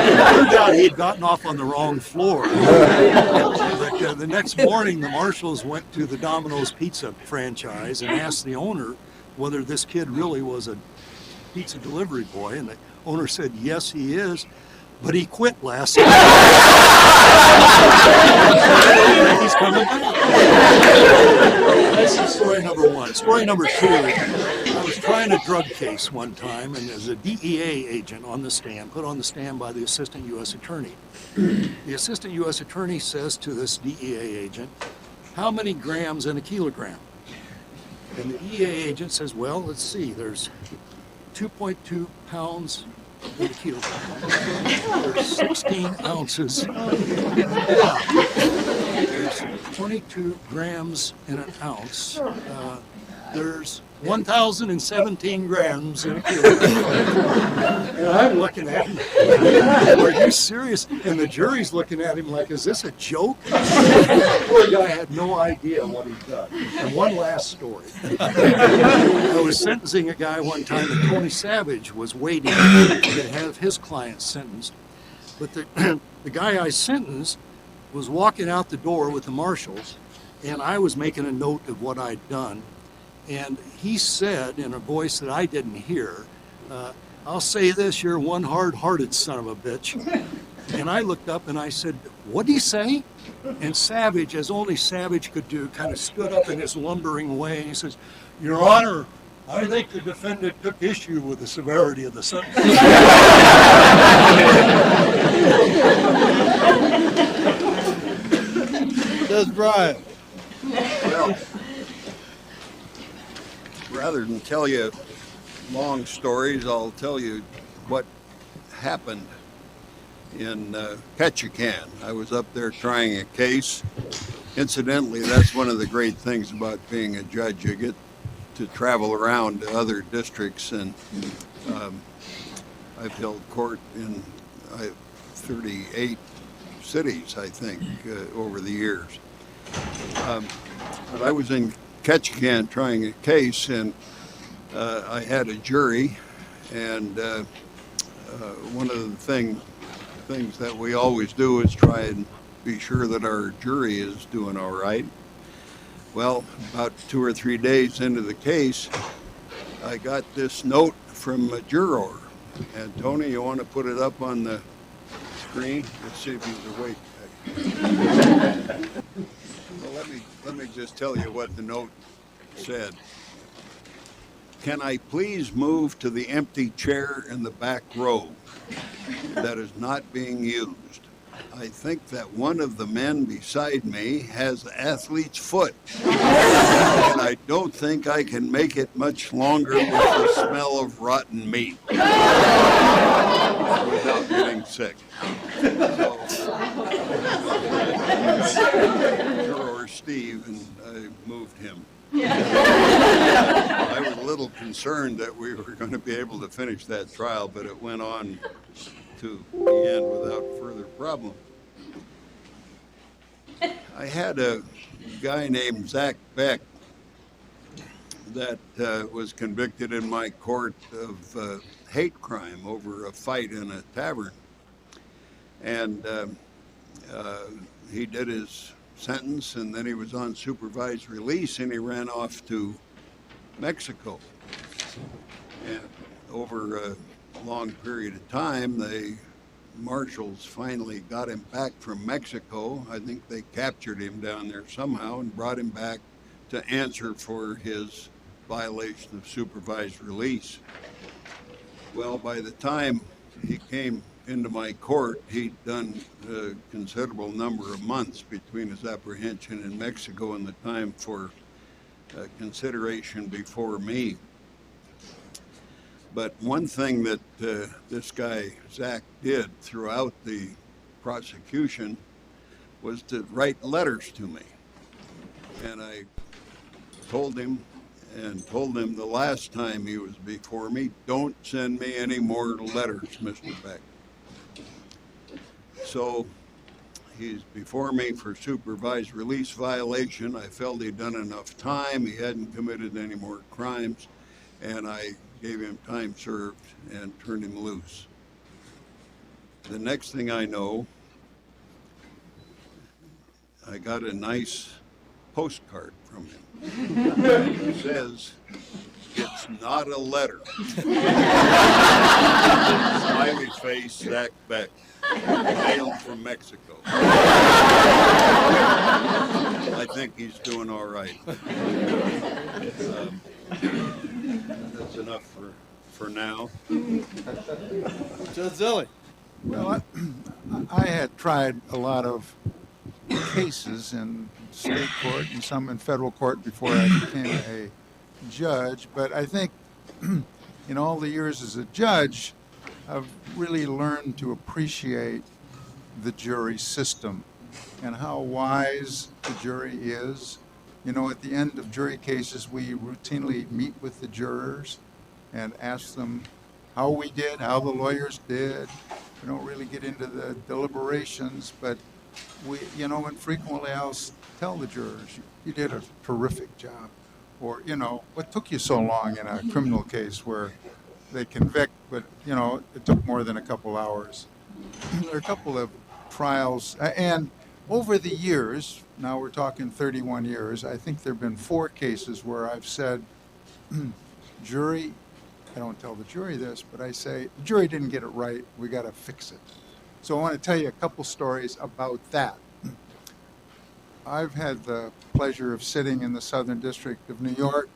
It turned out he'd gotten off on the wrong floor. But the next morning, the marshals went to the Domino's Pizza franchise and asked the owner whether this kid really was a pizza delivery boy, and the owner said, yes, he is, but he quit last night. He's coming back. That's story number one. Story number two, I was trying a drug case one time, and there's a DEA agent on the stand, put on the stand by the assistant U.S. attorney. The assistant U.S. attorney says to this DEA agent, how many grams in a kilogram? And the DEA agent says, well, let's see, there's 2.2 pounds in a kilogram. There's 16 ounces. There's 22 grams in an ounce. There's 1,017 grams in a kilogram. And I'm looking at him, are you serious? And the jury's looking at him like, is this a joke? Poor guy had no idea what he'd done. And one last story. I was sentencing a guy one time, and Tony Savage was waiting to have his client sentenced. But the guy I sentenced was walking out the door with the marshals, and I was making a note of what I'd done. And he said in a voice that I didn't hear, I'll say this, you're one hard-hearted son of a bitch. And I looked up and I said, what'd he say? And Savage, as only Savage could do, kind of stood up in his lumbering way, and he says, Your Honor, I think the defendant took issue with the severity of the sentence. Says Brian. Well, rather than tell you long stories, I'll tell you what happened in Ketchikan. I was up there trying a case. Incidentally, that's one of the great things about being a judge. You get to travel around to other districts, and I've held court in 38 cities, I think, over the years. But I was in Ketchikan trying a case, and I had a jury, and one of the things that we always do is try and be sure that our jury is doing all right. Well, about 2 or 3 days into the case, I got this note from a juror. And Tony, you want to put it up on the screen? Let's see if he's awake. Well, let me just tell you what the note said. Can I please move to the empty chair in the back row that is not being used? I think that one of the men beside me has athlete's foot, and I don't think I can make it much longer with the smell of rotten meat without getting sick. So, Juror Steve, and I moved him. I was a little concerned that we were going to be able to finish that trial, but it went on to the end without further problem. I had a guy named Zach Beck that was convicted in my court of hate crime over a fight in a tavern. And he did his sentence, and then he was on supervised release, and he ran off to Mexico. And over a long period of time, the marshals finally got him back from Mexico. I think they captured him down there somehow and brought him back to answer for his violation of supervised release. Well, by the time he came into my court, he'd done a considerable number of months between his apprehension in Mexico and the time for consideration before me. But one thing that this guy, Zach, did throughout the prosecution was to write letters to me. And I told him the last time he was before me, don't send me any more letters, Mr. Beck. So he's before me for supervised release violation. I felt he'd done enough time. He hadn't committed any more crimes. And I gave him time served and turned him loose. The next thing I know, I got a nice postcard from him. It says, It's not a letter. Smiley face, Zach Beck. Mailed from Mexico. I think he's doing all right. That's enough for now. Judge Zilli. Well, I had tried a lot of cases in state court and some in federal court before I became a judge, but I think in all the years as a judge, I've really learned to appreciate the jury system and how wise the jury is. You know, at the end of jury cases, we routinely meet with the jurors and ask them how we did, how the lawyers did. We don't really get into the deliberations, but and frequently I'll tell the jurors, you did a terrific job. Or, what took you so long in a criminal case where they convict, but, it took more than a couple hours. There are a couple of trials, and over the years, now we're talking 31 years, I think there have been 4 cases where I've said, jury, I don't tell the jury this, but I say, the jury didn't get it right, we got to fix it. So I want to tell you a couple stories about that. I've had the pleasure of sitting in the Southern District of New York,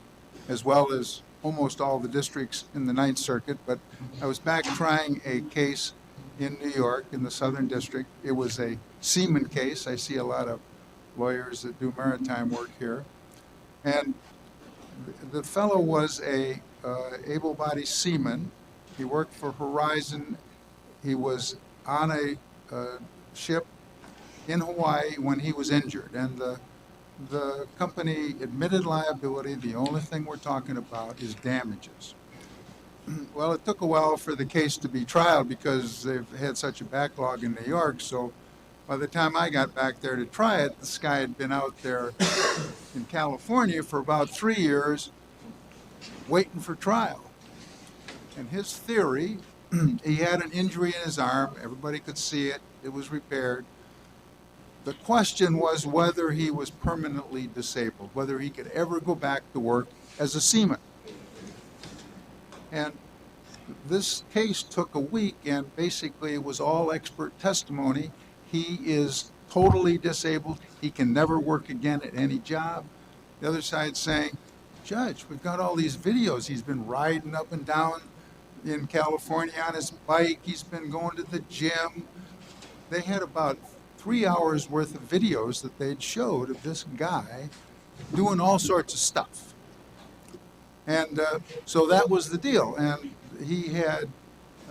as well as almost all the districts in the Ninth Circuit, but I was back trying a case in New York in the Southern District. It was a seaman case. I see a lot of lawyers that do maritime work here. And the fellow was a able-bodied seaman. He worked for Horizon. He was on a ship in Hawaii when he was injured, and the company admitted liability. The only thing we're talking about is damages. Well, it took a while for the case to be tried because they've had such a backlog in New York, so by the time I got back there to try it, this guy had been out there in California for about 3 years waiting for trial. And his theory, he had an injury in his arm, everybody could see it, it was repaired. The question was whether he was permanently disabled, whether he could ever go back to work as a seaman. And this case took a week, and basically it was all expert testimony. He is totally disabled. He can never work again at any job. The other side saying, Judge, we've got all these videos. He's been riding up and down in California on his bike. He's been going to the gym. They had about 3 hours worth of videos that they'd showed of this guy doing all sorts of stuff. And so that was the deal. And he had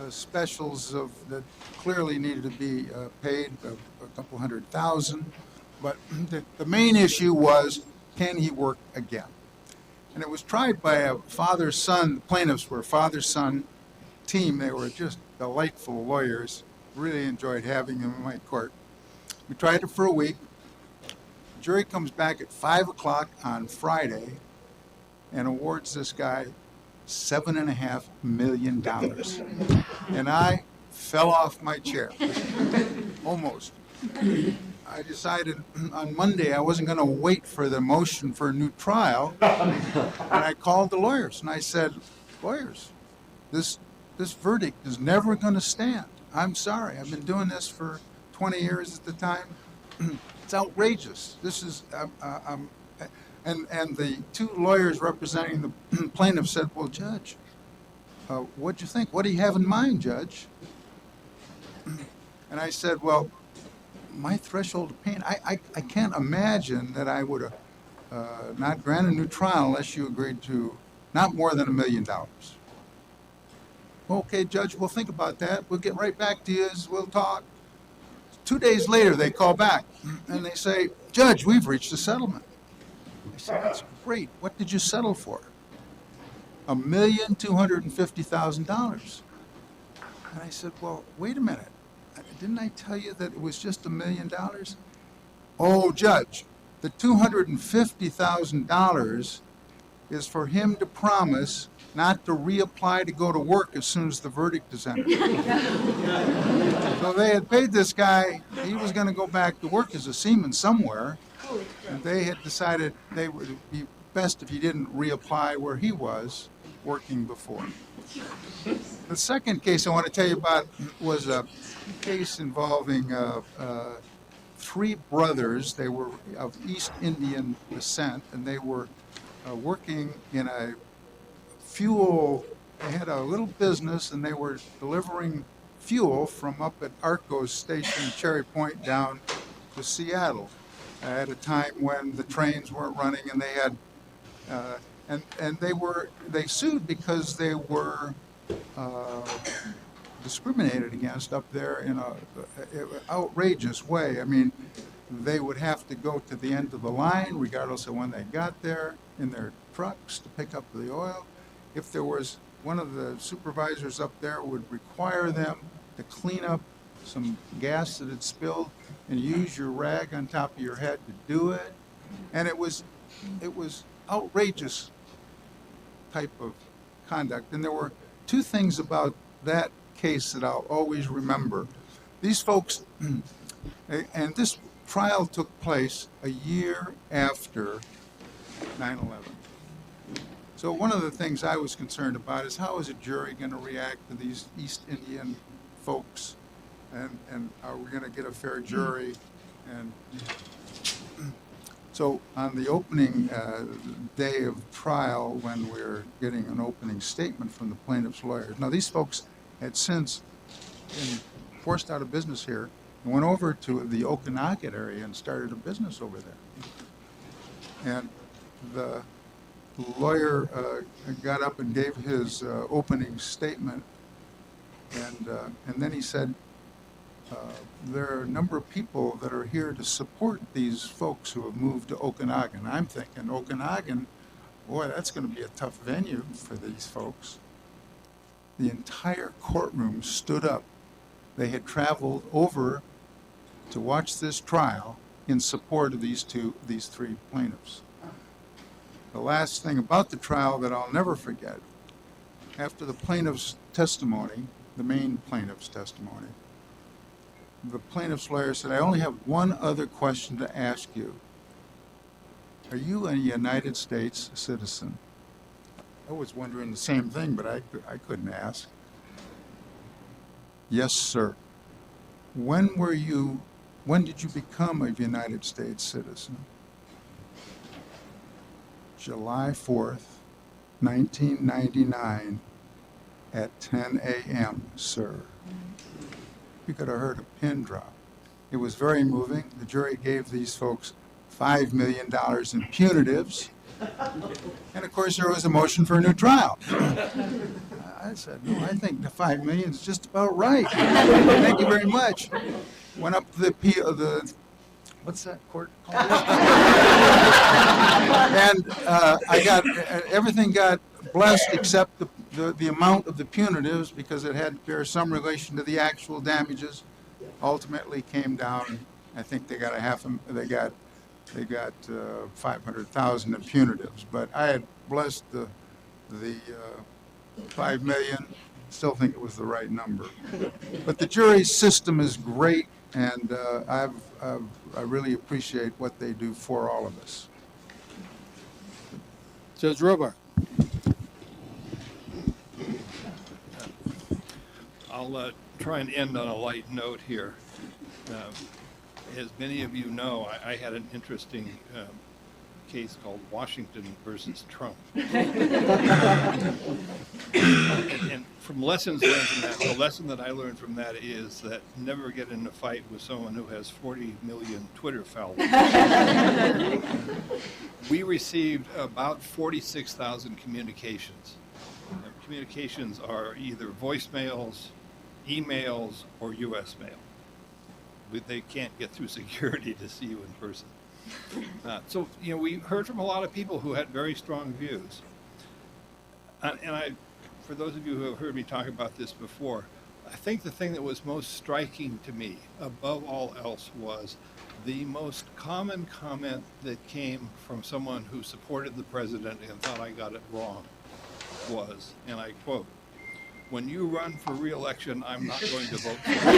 specials that clearly needed to be paid, a couple $100,000. But the main issue was, can he work again? And it was tried by a father-son. The plaintiffs were a father-son team. They were just delightful lawyers. Really enjoyed having them in my court. We tried it for a week. The jury comes back at 5 o'clock on Friday and awards this guy $7.5 million. And I fell off my chair, almost. I decided on Monday I wasn't going to wait for the motion for a new trial. And I called the lawyers and I said, lawyers, this verdict is never going to stand. I'm sorry. I've been doing this for 20 years at the time. It's outrageous. This is, and the 2 lawyers representing the plaintiff said, well, Judge, what'd you think? What do you have in mind, Judge? And I said, well, my threshold of pain, I can't imagine that I would not grant a new trial unless you agreed to not more than $1 million. Okay, Judge, we'll think about that. We'll get right back to you. We'll talk. 2 days later, they call back and they say, Judge, we've reached a settlement. I said, that's great. What did you settle for? $1,250,000. And I said, well, wait a minute. Didn't I tell you that it was just $1 million? Oh, Judge, the $250,000 is for him to promise not to reapply to go to work as soon as the verdict is entered. So they had paid this guy, he was going to go back to work as a seaman somewhere, and they had decided they would be best if he didn't reapply where he was. working before. The second case I want to tell you about was a case involving three brothers. They were of East Indian descent, and they were working in a fuel. They had a little business, and they were delivering fuel from up at Arcos Station, Cherry Point, down to Seattle at a time when the trains weren't running, and they had and they sued because they were discriminated against up there in a outrageous way. I mean, they would have to go to the end of the line regardless of when they got there in their trucks to pick up the oil. If there was one of the supervisors up there would require them to clean up some gas that had spilled and use your rag on top of your head to do it. And it was outrageous type of conduct. And there were two things about that case that I'll always remember. These folks, and this trial took place a year after 9/11. So one of the things I was concerned about is how is a jury going to react to these East Indian folks, and are we going to get a fair jury? And so on the opening day of trial, when we're getting an opening statement from the plaintiff's lawyers, now these folks had since been forced out of business here and went over to the Okanagan area and started a business over there. And the lawyer got up and gave his opening statement, and then he said, there are a number of people that are here to support these folks who have moved to Okanagan. I'm thinking, Okanagan, boy, that's going to be a tough venue for these folks. The entire courtroom stood up. They had traveled over to watch this trial in support of these three plaintiffs. The last thing about the trial that I'll never forget, after the plaintiff's testimony, the main plaintiff's testimony, the plaintiff's lawyer said, I only have one other question to ask you. Are you a United States citizen? I was wondering the same thing, but I couldn't ask. Yes, sir. When did you become a United States citizen? July 4th, 1999 at 10 a.m., sir. You could have heard a pin drop. It was very moving. The jury gave these folks $5 million in punitives. And of course, there was a motion for a new trial. I said, no, I think the $5 million is just about right. Thank you very much. Went up to the what's that court called? And everything got blessed except the amount of the punitives, because it had to bear some relation to the actual damages. Ultimately came down. I think they got they got $500,000 in punitives. But I had blessed the $5 million. Still think it was the right number. But the jury system is great, and I really appreciate what they do for all of us. Judge Robart. I'll try and end on a light note here. As many of you know, I had an interesting case called Washington versus Trump. And from lessons learned from that, the lesson that I learned from that is that never get in a fight with someone who has 40 million Twitter followers. We received about 46,000 communications. Communications are either voicemails, emails, or U.S. mail. They can't get through security to see you in person. So, we heard from a lot of people who had very strong views. And for those of you who have heard me talk about this before, I think the thing that was most striking to me, above all else, was the most common comment that came from someone who supported the president and thought I got it wrong was, and I quote, "When you run for re-election, I'm not going to vote for you."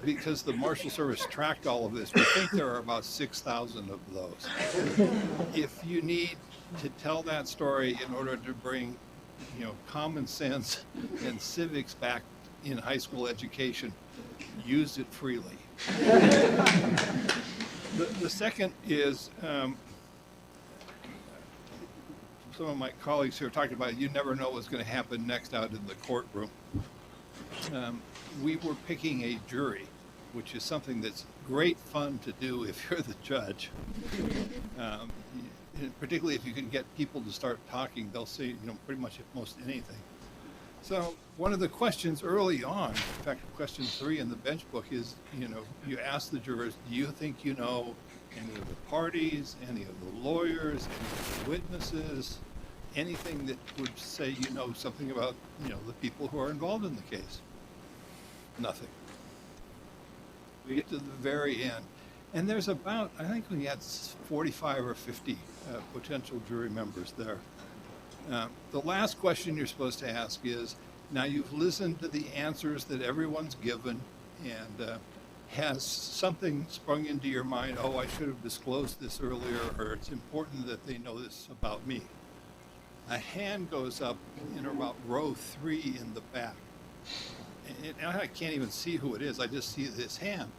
because the Marshal Service tracked all of this, we think there are about 6,000 of those. If you need to tell that story in order to bring, common sense and civics back in high school education, use it freely. The second is, some of my colleagues here talked about, you never know what's going to happen next out in the courtroom. We were picking a jury, which is something that's great fun to do if you're the judge. Particularly if you can get people to start talking, they'll say, pretty much most anything. So one of the questions early on, in fact, question 3 in the bench book is, you ask the jurors, do you think you know any of the parties, any of the lawyers, any of the witnesses, anything that would say you know something about, the people who are involved in the case? Nothing. We get to the very end, and there's about, I think we had 45 or 50 potential jury members there. The last question you're supposed to ask is, now you've listened to the answers that everyone's given, and has something sprung into your mind, oh, I should have disclosed this earlier, or it's important that they know this about me. A hand goes up in about row 3 in the back. And I can't even see who it is, I just see this hand.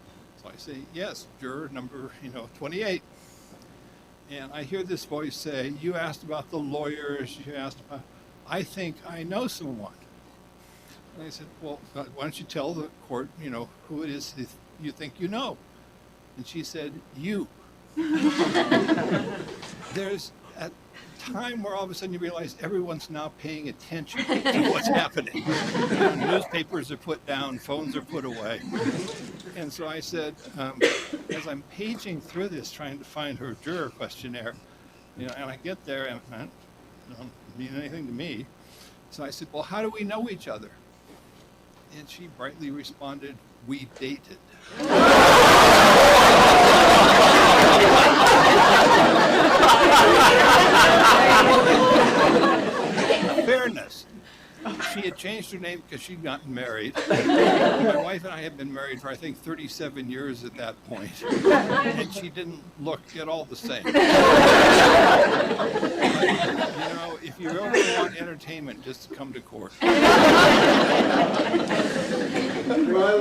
So I say, yes, juror number, 28. And I hear this voice say, you asked about the lawyers, you asked about, I think I know someone. And I said, well, why don't you tell the court, who it is that you think you know? And she said, you. There's a time where all of a sudden you realize everyone's now paying attention to what's happening. Newspapers are put down, phones are put away. And so I said, as I'm paging through this, trying to find her juror questionnaire, and I get there and it doesn't mean anything to me. So I said, well, how do we know each other? And she brightly responded, we dated. Fairness. She had changed her name because she'd gotten married. My wife and I had been married for, I think, 37 years at that point. And she didn't look at all the same. But, if you ever want entertainment, just come to court. Well,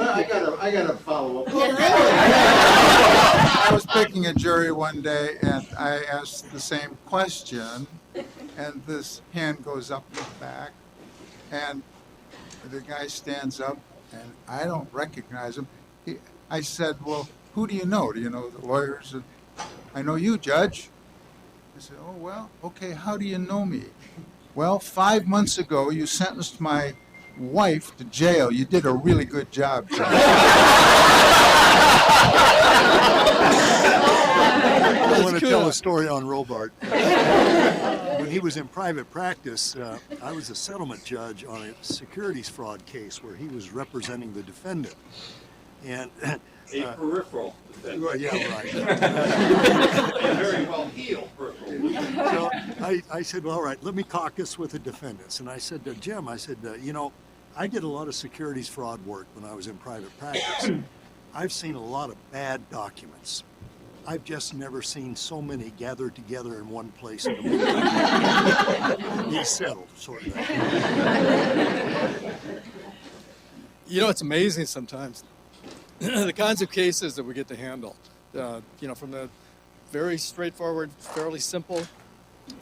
I got to follow up. I was picking a jury one day, and I asked the same question, and this hand goes up in the back, and the guy stands up, and I don't recognize him. I said, well, who do you know? Do you know the lawyers? I know you, Judge. I said, oh, well, okay, how do you know me? Well, 5 months ago, you sentenced my wife to jail. You did a really good job, Judge. I want to tell a story on Robart. When he was in private practice, I was a settlement judge on a securities fraud case where he was representing the defendant. And A peripheral defendant. well, yeah, right. A very well healed peripheral. So I said, well, all right, let me caucus with the defendants. And I said to Jim, I said, I did a lot of securities fraud work when I was in private practice. I've seen a lot of bad documents. I've just never seen so many gathered together in one place. He settled, sort of. It's amazing sometimes the kinds of cases that we get to handle. From the very straightforward, fairly simple,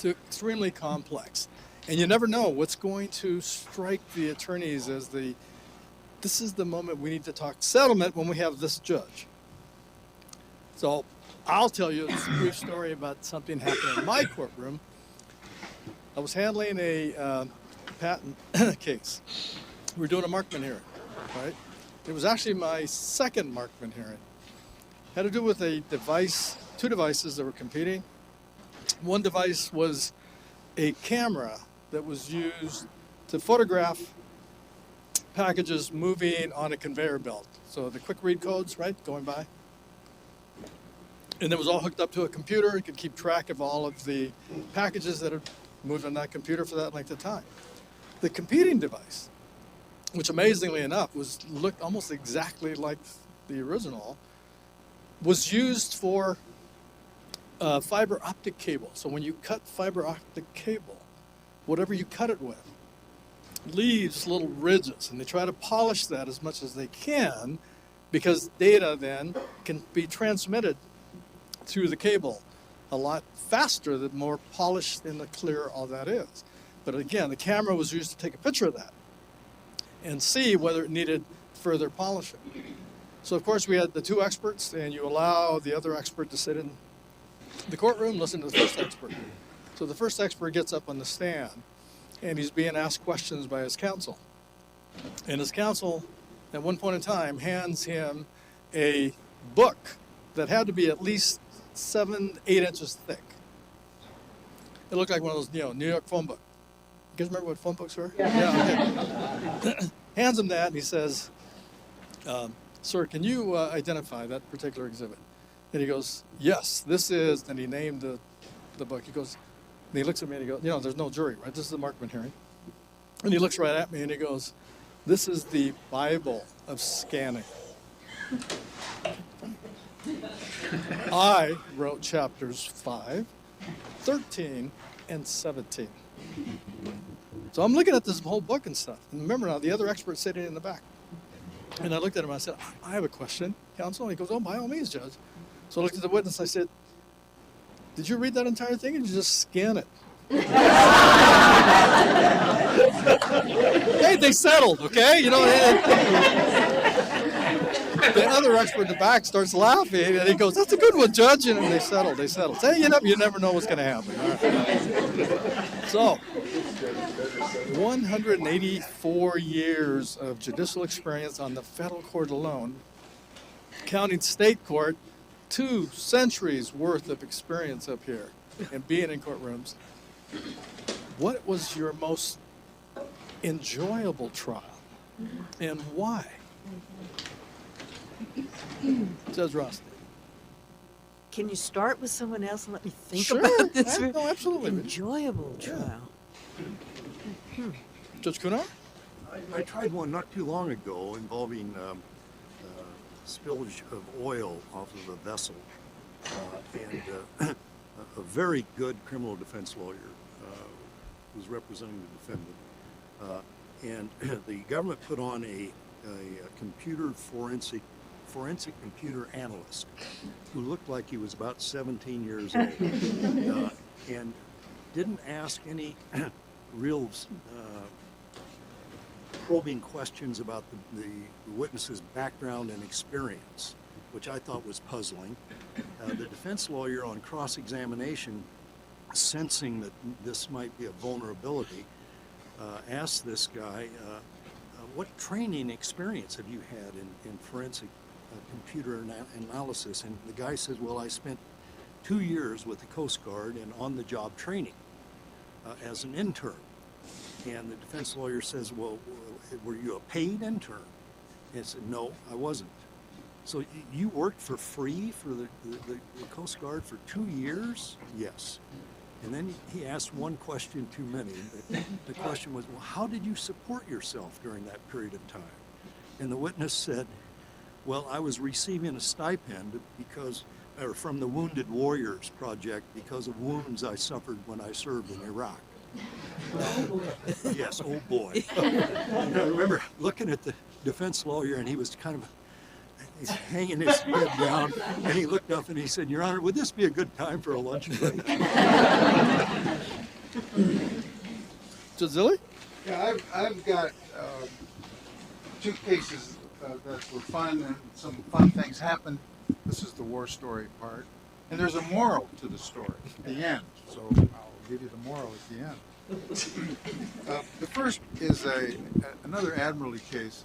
to extremely complex. And you never know what's going to strike the attorneys as this is the moment we need to talk settlement when we have this judge. So I'll tell you a brief story about something happening in my courtroom. I was handling a patent case. We were doing a Markman hearing, right? It was actually my second Markman hearing. Had to do with two devices that were competing. One device was a camera that was used to photograph packages moving on a conveyor belt. So the quick read codes, right, going by. And it was all hooked up to a computer. It could keep track of all of the packages that had moved on that computer for that length of time. The competing device, which amazingly enough looked almost exactly like the original, was used for fiber optic cable. So when you cut fiber optic cable, whatever you cut it with leaves little ridges, and they try to polish that as much as they can because data then can be transmitted through the cable a lot faster the more polished and the clearer all that is. But again, the camera was used to take a picture of that and see whether it needed further polishing. So of course we had the two experts, and you allow the other expert to sit in the courtroom, listen to the first expert. So the first expert gets up on the stand, and he's being asked questions by his counsel. And his counsel, at one point in time, hands him a book that had to be at least 7-8 inches thick. It looked like one of those, New York phone books. You guys remember what phone books were? Yeah. Okay. Hands him that, and he says, "Sir, can you identify that particular exhibit?" And he goes, "Yes, this is," and he named the book. He goes, and he looks at me and he goes, there's no jury, right? This is a Markman hearing. And he looks right at me and he goes, "This is the Bible of scanning." I wrote chapters 5, 13, and 17. So I'm looking at this whole book and stuff. And remember now, the other expert's sitting in the back. And I looked at him and I said, "I have a question, counsel." And he goes, "Oh, by all means, Judge." So I looked at the witness and I said, "Did you read that entire thing, or did you just scan it?" Hey, they settled, okay? The other expert in the back starts laughing, and he goes, "That's a good one, Judge." And they settled. Hey, you never know what's going to happen. All right. So, 184 years of judicial experience on the federal court alone, counting state court, 2 centuries worth of experience up here and being in courtrooms. What was your most enjoyable trial, and why? Judge Ross. Can you start with someone else and let me think Sure. about this? No, absolutely. Enjoyable trial. Judge Kunar? I tried one not too long ago involving spillage of oil off of a vessel, and a very good criminal defense lawyer was representing the defendant, and the government put on a computer forensic computer analyst who looked like he was about 17 years old, and didn't ask any real probing questions about the witness's background and experience, which I thought was puzzling. The defense lawyer on cross-examination, sensing that this might be a vulnerability, asked this guy, "What training experience have you had in forensic computer analysis?" And the guy says, "Well, I spent 2 years with the Coast Guard and on-the-job training as an intern." And the defense lawyer says, "Well, were you a paid intern?" And he said, "No, I wasn't." "So you worked for free for the Coast Guard for 2 years?" "Yes." And then he asked one question too many. The question was, "Well, how did you support yourself during that period of time?" And the witness said, "Well, I was receiving a stipend from the Wounded Warriors Project because of wounds I suffered when I served in Iraq." Yes, oh boy. And I remember looking at the defense lawyer, and he was he's hanging his head down, and he looked up and he said, "Your Honor, would this be a good time for a lunch break?" Judge Zille? Yeah, I've got 2 cases that were fun, and some fun things happened. This is the war story part. And there's a moral to the story at the end, so I'll give you the moral at the end. The first is another Admiralty case.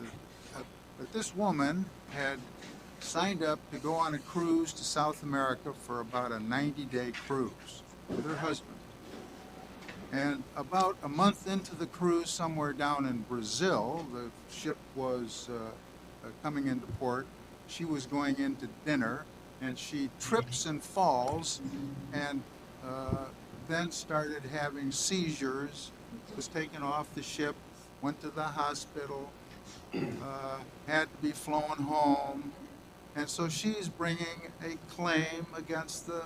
That this woman had signed up to go on a cruise to South America for about a 90-day cruise with her husband. And about a month into the cruise, somewhere down in Brazil, the ship was coming into port. She was going into dinner, and she trips and falls, and then started having seizures, was taken off the ship, went to the hospital, had to be flown home, And so she's bringing a claim against the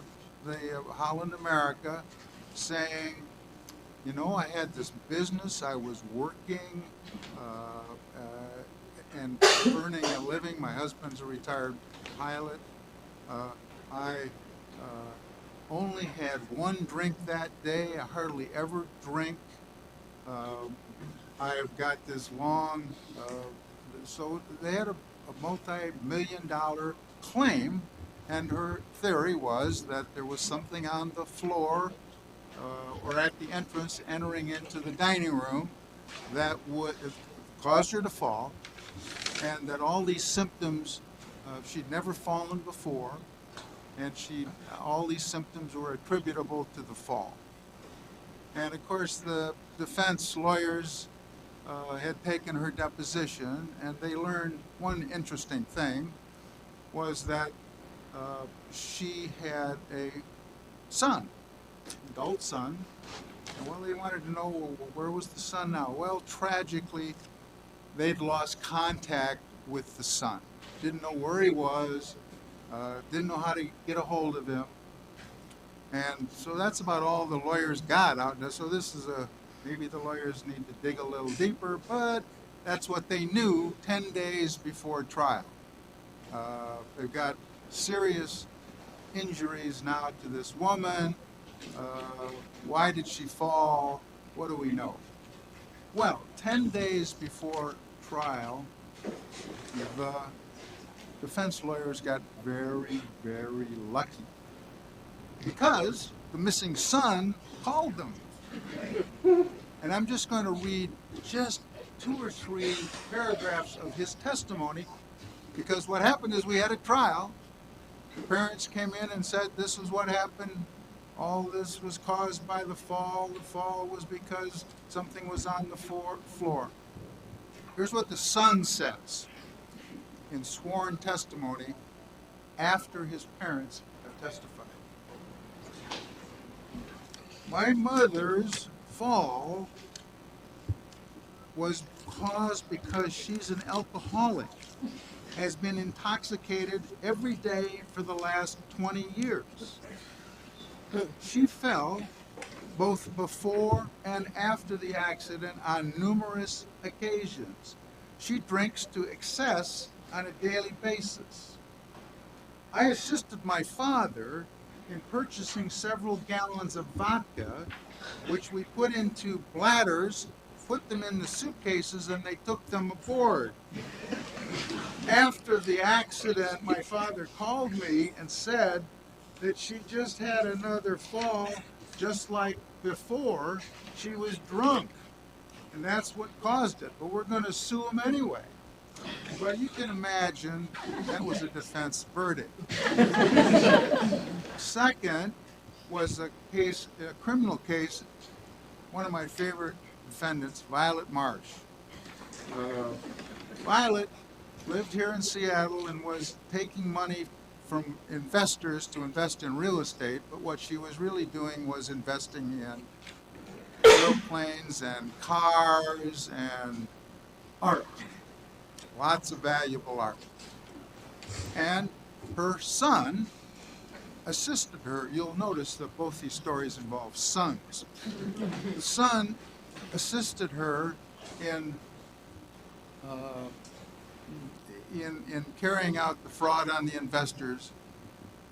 Holland America, saying, you know, I had this business, I was working and earning a living. My husband's a retired pilot. I only had one drink that day. I hardly ever drink. I've got this long, so they had a multi-million-dollar claim, and her theory was that there was something on the floor or at the entrance entering into the dining room that would have caused her to fall, and that all these symptoms, she'd never fallen before, and all these symptoms were attributable to the fall. And of course, the defense lawyers had taken her deposition, and they learned one interesting thing was that she had a son, adult son. And well, they wanted to know, well, where was the son now? Well, tragically, they'd lost contact with the son. Didn't know where he was, didn't know how to get a hold of him. And so that's about all the lawyers got out there. So this is maybe the lawyers need to dig a little deeper, but that's what they knew 10 days before trial. They've got serious injuries now to this woman. Why did she fall? What do we know? Well, 10 days before trial, the defense lawyers got very, very lucky because the missing son called them. And I'm just going to read just 2 or 3 paragraphs of his testimony, because what happened is we had a trial. The parents came in and said this is what happened. All this was caused by the fall. The fall was because something was on the floor. Here's what the son says in sworn testimony after his parents have testified. My mother's fall was caused because she's an alcoholic, has been intoxicated every day for the last 20 years. She fell both before and after the accident on numerous occasions. She drinks to excess on a daily basis. I assisted my father in purchasing several gallons of vodka, which we put into bladders, put them in the suitcases, and they took them aboard. After the accident, my father called me and said that she just had another fall, just like before. She was drunk, and that's what caused it. But we're going to sue him anyway. Well, you can imagine that was a defense verdict. Second was a criminal case. One of my favorite defendants, Violet Marsh. Violet lived here in Seattle and was taking money from investors to invest in real estate, but what she was really doing was investing in airplanes and cars and art. Lots of valuable art. And her son assisted her. You'll notice that both these stories involve sons. The son assisted her in carrying out the fraud on the investors.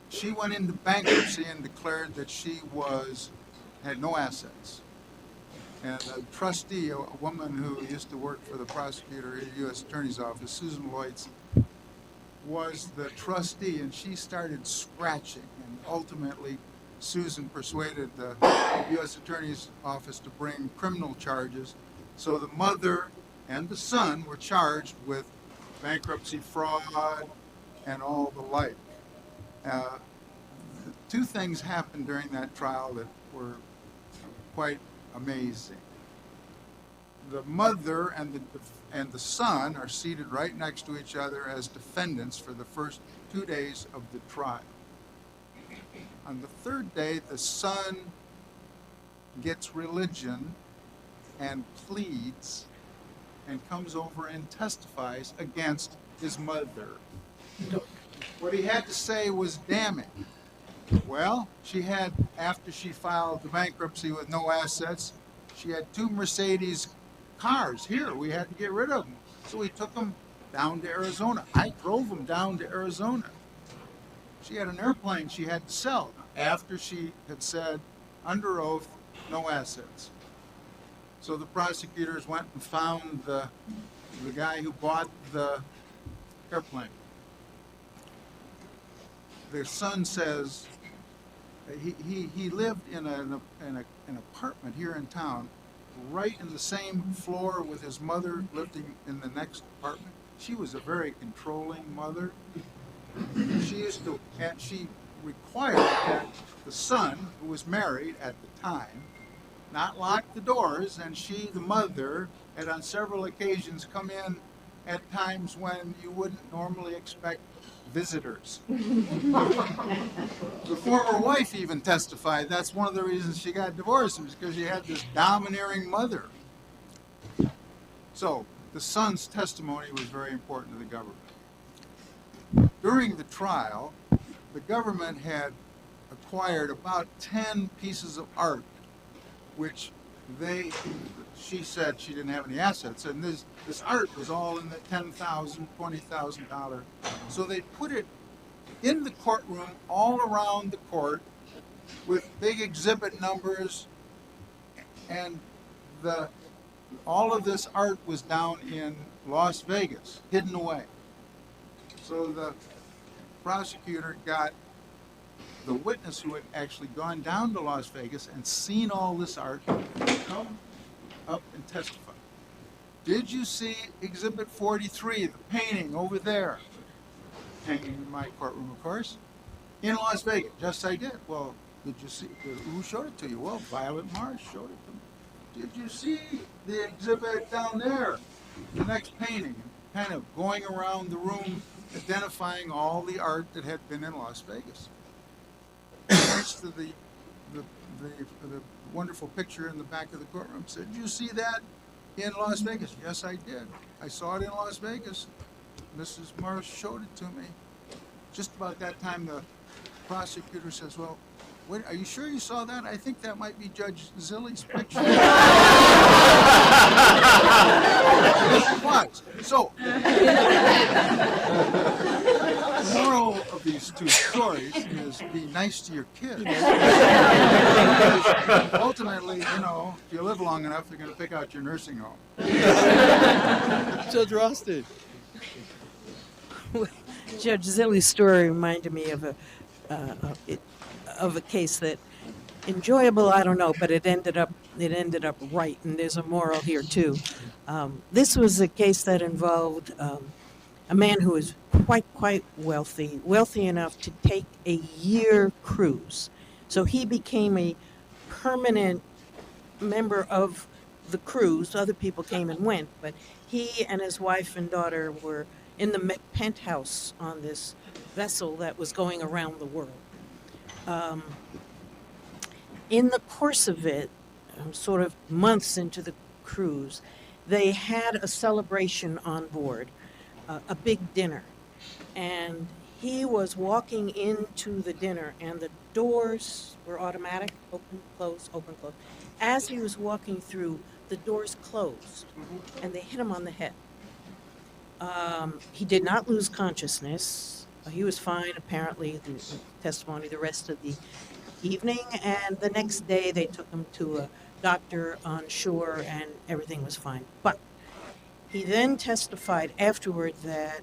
She went into bankruptcy and declared that she had no assets. And a trustee, a woman who used to work for the prosecutor at the U.S. Attorney's Office, Susan Lloyds, was the trustee, and she started scratching. And ultimately, Susan persuaded the U.S. Attorney's Office to bring criminal charges. So the mother and the son were charged with bankruptcy fraud and all the like. 2 things happened during that trial that were quite amazing. The mother and the son are seated right next to each other as defendants for the first 2 days of the trial. On the 3rd day, the son gets religion and pleads and comes over and testifies against his mother. What he had to say was damning. Well, she had, after she filed the bankruptcy with no assets, she had 2 Mercedes cars here. We had to get rid of them. So we took them down to Arizona. I drove them down to Arizona. She had an airplane she had to sell after she had said, under oath, no assets. So the prosecutors went and found the guy who bought the airplane. The son says he lived in an apartment here in town, right in the same floor with his mother living in the next apartment. She was a very controlling mother. She required that the son, who was married at the time, not lock the doors, and she, the mother, had on several occasions come in at times when you wouldn't normally expect visitors. The former wife even testified that's one of the reasons she got divorced, was because she had this domineering mother. So the son's testimony was very important to the government. During the trial, the government had acquired about 10 pieces of art, which she said she didn't have any assets, and this art was all in the $10,000, $20,000. So they put it in the courtroom all around the court with big exhibit numbers, and all of this art was down in Las Vegas, hidden away. So the prosecutor got the witness who had actually gone down to Las Vegas and seen all this art come up and testify. Did you see Exhibit 43, the painting over there, hanging in my courtroom, of course, in Las Vegas? Yes, I did. Well, did you see? Who showed it to you? Well, Violet Marsh showed it to me. Did you see the exhibit down there, the next painting? Kind of going around the room, identifying all the art that had been in Las Vegas. Next to the wonderful picture in the back of the courtroom, said, "Did you see that in Las Vegas?" Yes, I did. I saw it in Las Vegas. Mrs. Marsh showed it to me. Just about that time, the prosecutor says, "Well, wait, are you sure you saw that? I think that might be Judge Zille's picture." Yes, it was. So, the moral of these 2 stories is be nice to your kids. Ultimately, if you live long enough, they're going to pick out your nursing home. Judge Rothstein. Judge Zille's story reminded me of a case that, enjoyable, I don't know, but it ended up right, and there's a moral here too. This was a case that involved a man who was quite wealthy enough to take a year cruise. So he became a permanent member of the cruise. Other people came and went, but he and his wife and daughter were in the penthouse on this vessel that was going around the world. In the course of it, sort of months into the cruise, they had a celebration on board, a big dinner. And he was walking into the dinner, and the doors were automatic, open, close, open, close. As he was walking through, the doors closed, and they hit him on the head. He did not lose consciousness. He was fine, apparently, the testimony the rest of the evening, and the next day they took him to a doctor on shore, and everything was fine. But he then testified afterward that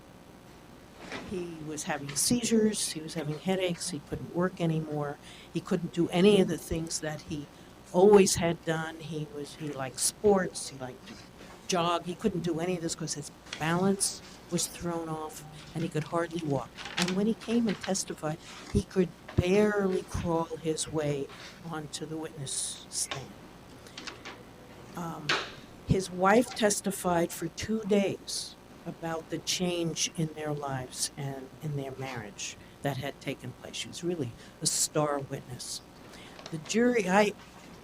he was having seizures, he was having headaches, he couldn't work anymore, he couldn't do any of the things that he always had done. He liked sports, he liked to jog, he couldn't do any of this because his balance was thrown off and he could hardly walk. And when he came and testified, he could barely crawl his way onto the witness stand. His wife testified for 2 days about the change in their lives and in their marriage that had taken place. She was really a star witness. The jury,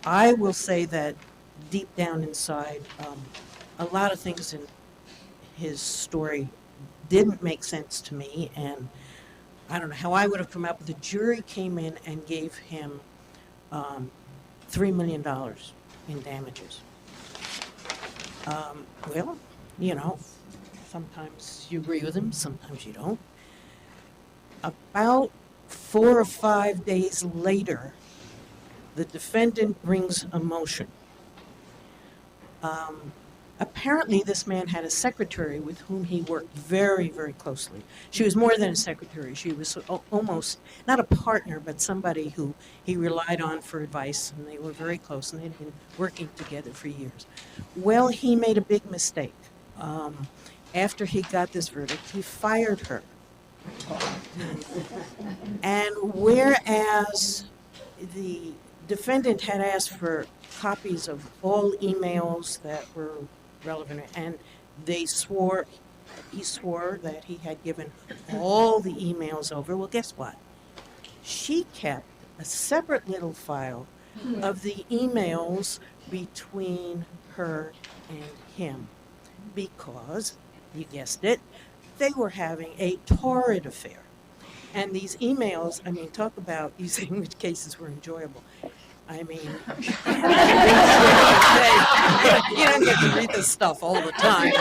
I will say that deep down inside, a lot of things in his story didn't make sense to me, and I don't know how I would have come up, but the jury came in and gave him $3 million in damages. Well, you know, sometimes you agree with him, sometimes you don't. About 4 or 5 days later, the defendant brings a motion. Apparently, this man had a secretary with whom he worked very, very closely. She was more than a secretary. She was almost, not a partner, but somebody who he relied on for advice, and they were very close, and they'd been working together for years. Well, he made a big mistake. After he got this verdict, he fired her. And whereas the defendant had asked for copies of all emails that were relevant, and he swore that he had given all the emails over. Well, guess what? She kept a separate little file of the emails between her and him because, you guessed it, they were having a torrid affair. And these emails, I mean, talk about using which cases were enjoyable. I mean, you don't get to read this stuff all the time.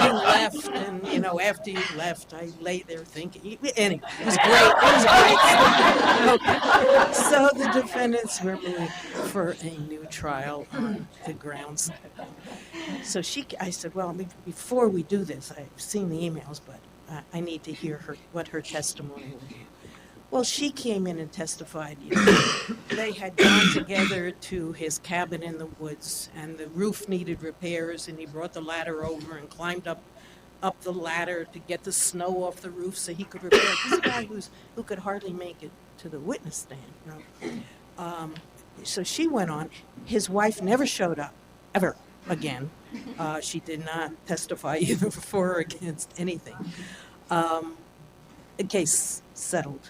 You left, and, you know, after you left, I lay there thinking. Anyway, it was great. It was great. Okay. So the defendants were moved for a new trial on the grounds. So I said, well, before we do this, I've seen the emails, but I need to hear what her testimony will be. Well, she came in and testified. They had gone together to his cabin in the woods, and the roof needed repairs, and he brought the ladder over and climbed up the ladder to get the snow off the roof so he could repair it. This guy who could hardly make it to the witness stand. You know? So she went on. His wife never showed up, ever again. She did not testify either for or against anything. The case settled,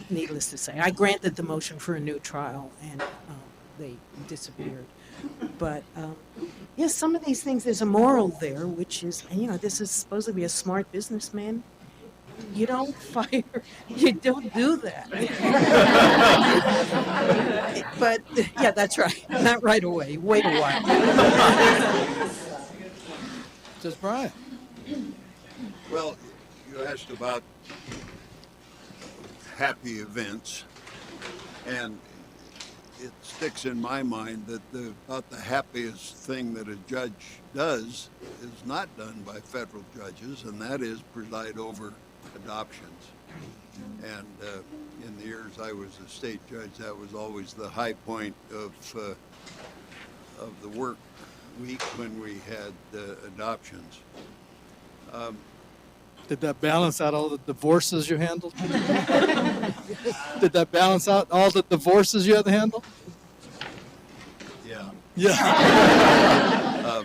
needless to say. I granted the motion for a new trial, and they disappeared. But, yes, some of these things, there's a moral there, which is, you know, this is supposed to be a smart businessman. You don't fire, you don't do that. But, yeah, that's right. Not right away. Wait a while. Just Brian. Well, you asked about happy events, and it sticks in my mind that about the happiest thing that a judge does is not done by federal judges, and that is preside over adoptions. And in the years I was a state judge, that was always the high point of the work week when we had adoptions. Did that balance out all the divorces you handled? Did that balance out all the divorces you had to handle? Yeah. Yeah.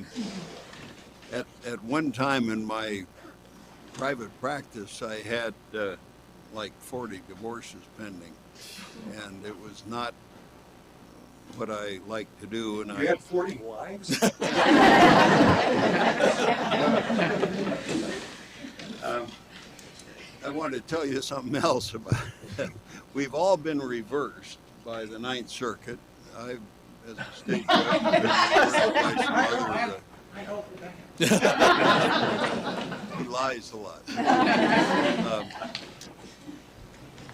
At one time in my private practice, I had like 40 divorces pending, and it was not what I like to do. And You had 40 wives? I want to tell you something else about it. We've all been reversed by the Ninth Circuit. I've, as a state judge, been reversed by some other. He lies a lot.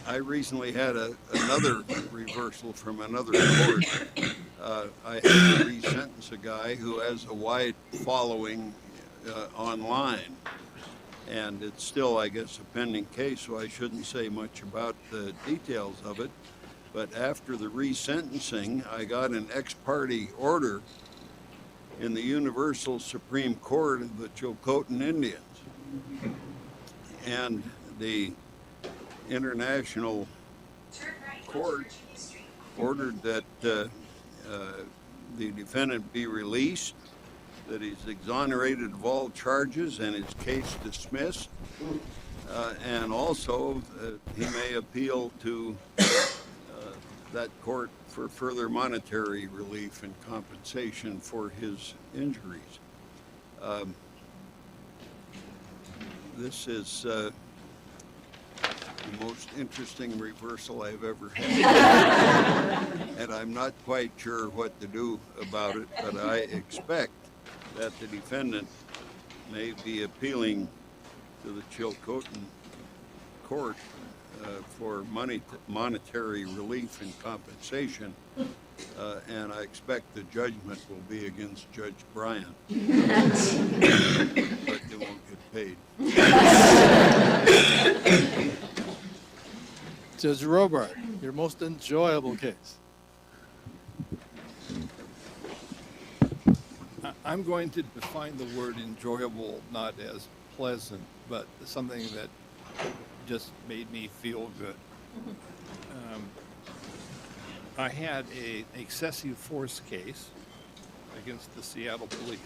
I recently had another reversal from another court. I had to re-sentence a guy who has a wide following online. And it's still, I guess, a pending case, so I shouldn't say much about the details of it. But after the resentencing, I got an ex parte order in the Universal Supreme Court of the Chilcotin Indians. And the International Court ordered that the defendant be released, that he's exonerated of all charges and his case dismissed, and also he may appeal to that court for further monetary relief and compensation for his injuries. This is the most interesting reversal I've ever had. And I'm not quite sure what to do about it, but I expect that the defendant may be appealing to the Chilcotin court for monetary relief and compensation, and I expect the judgment will be against Judge Bryan. But they won't get paid. Judge Robart, your most enjoyable case. I'm going to define the word enjoyable not as pleasant, but something that just made me feel good. I had an excessive force case against the Seattle police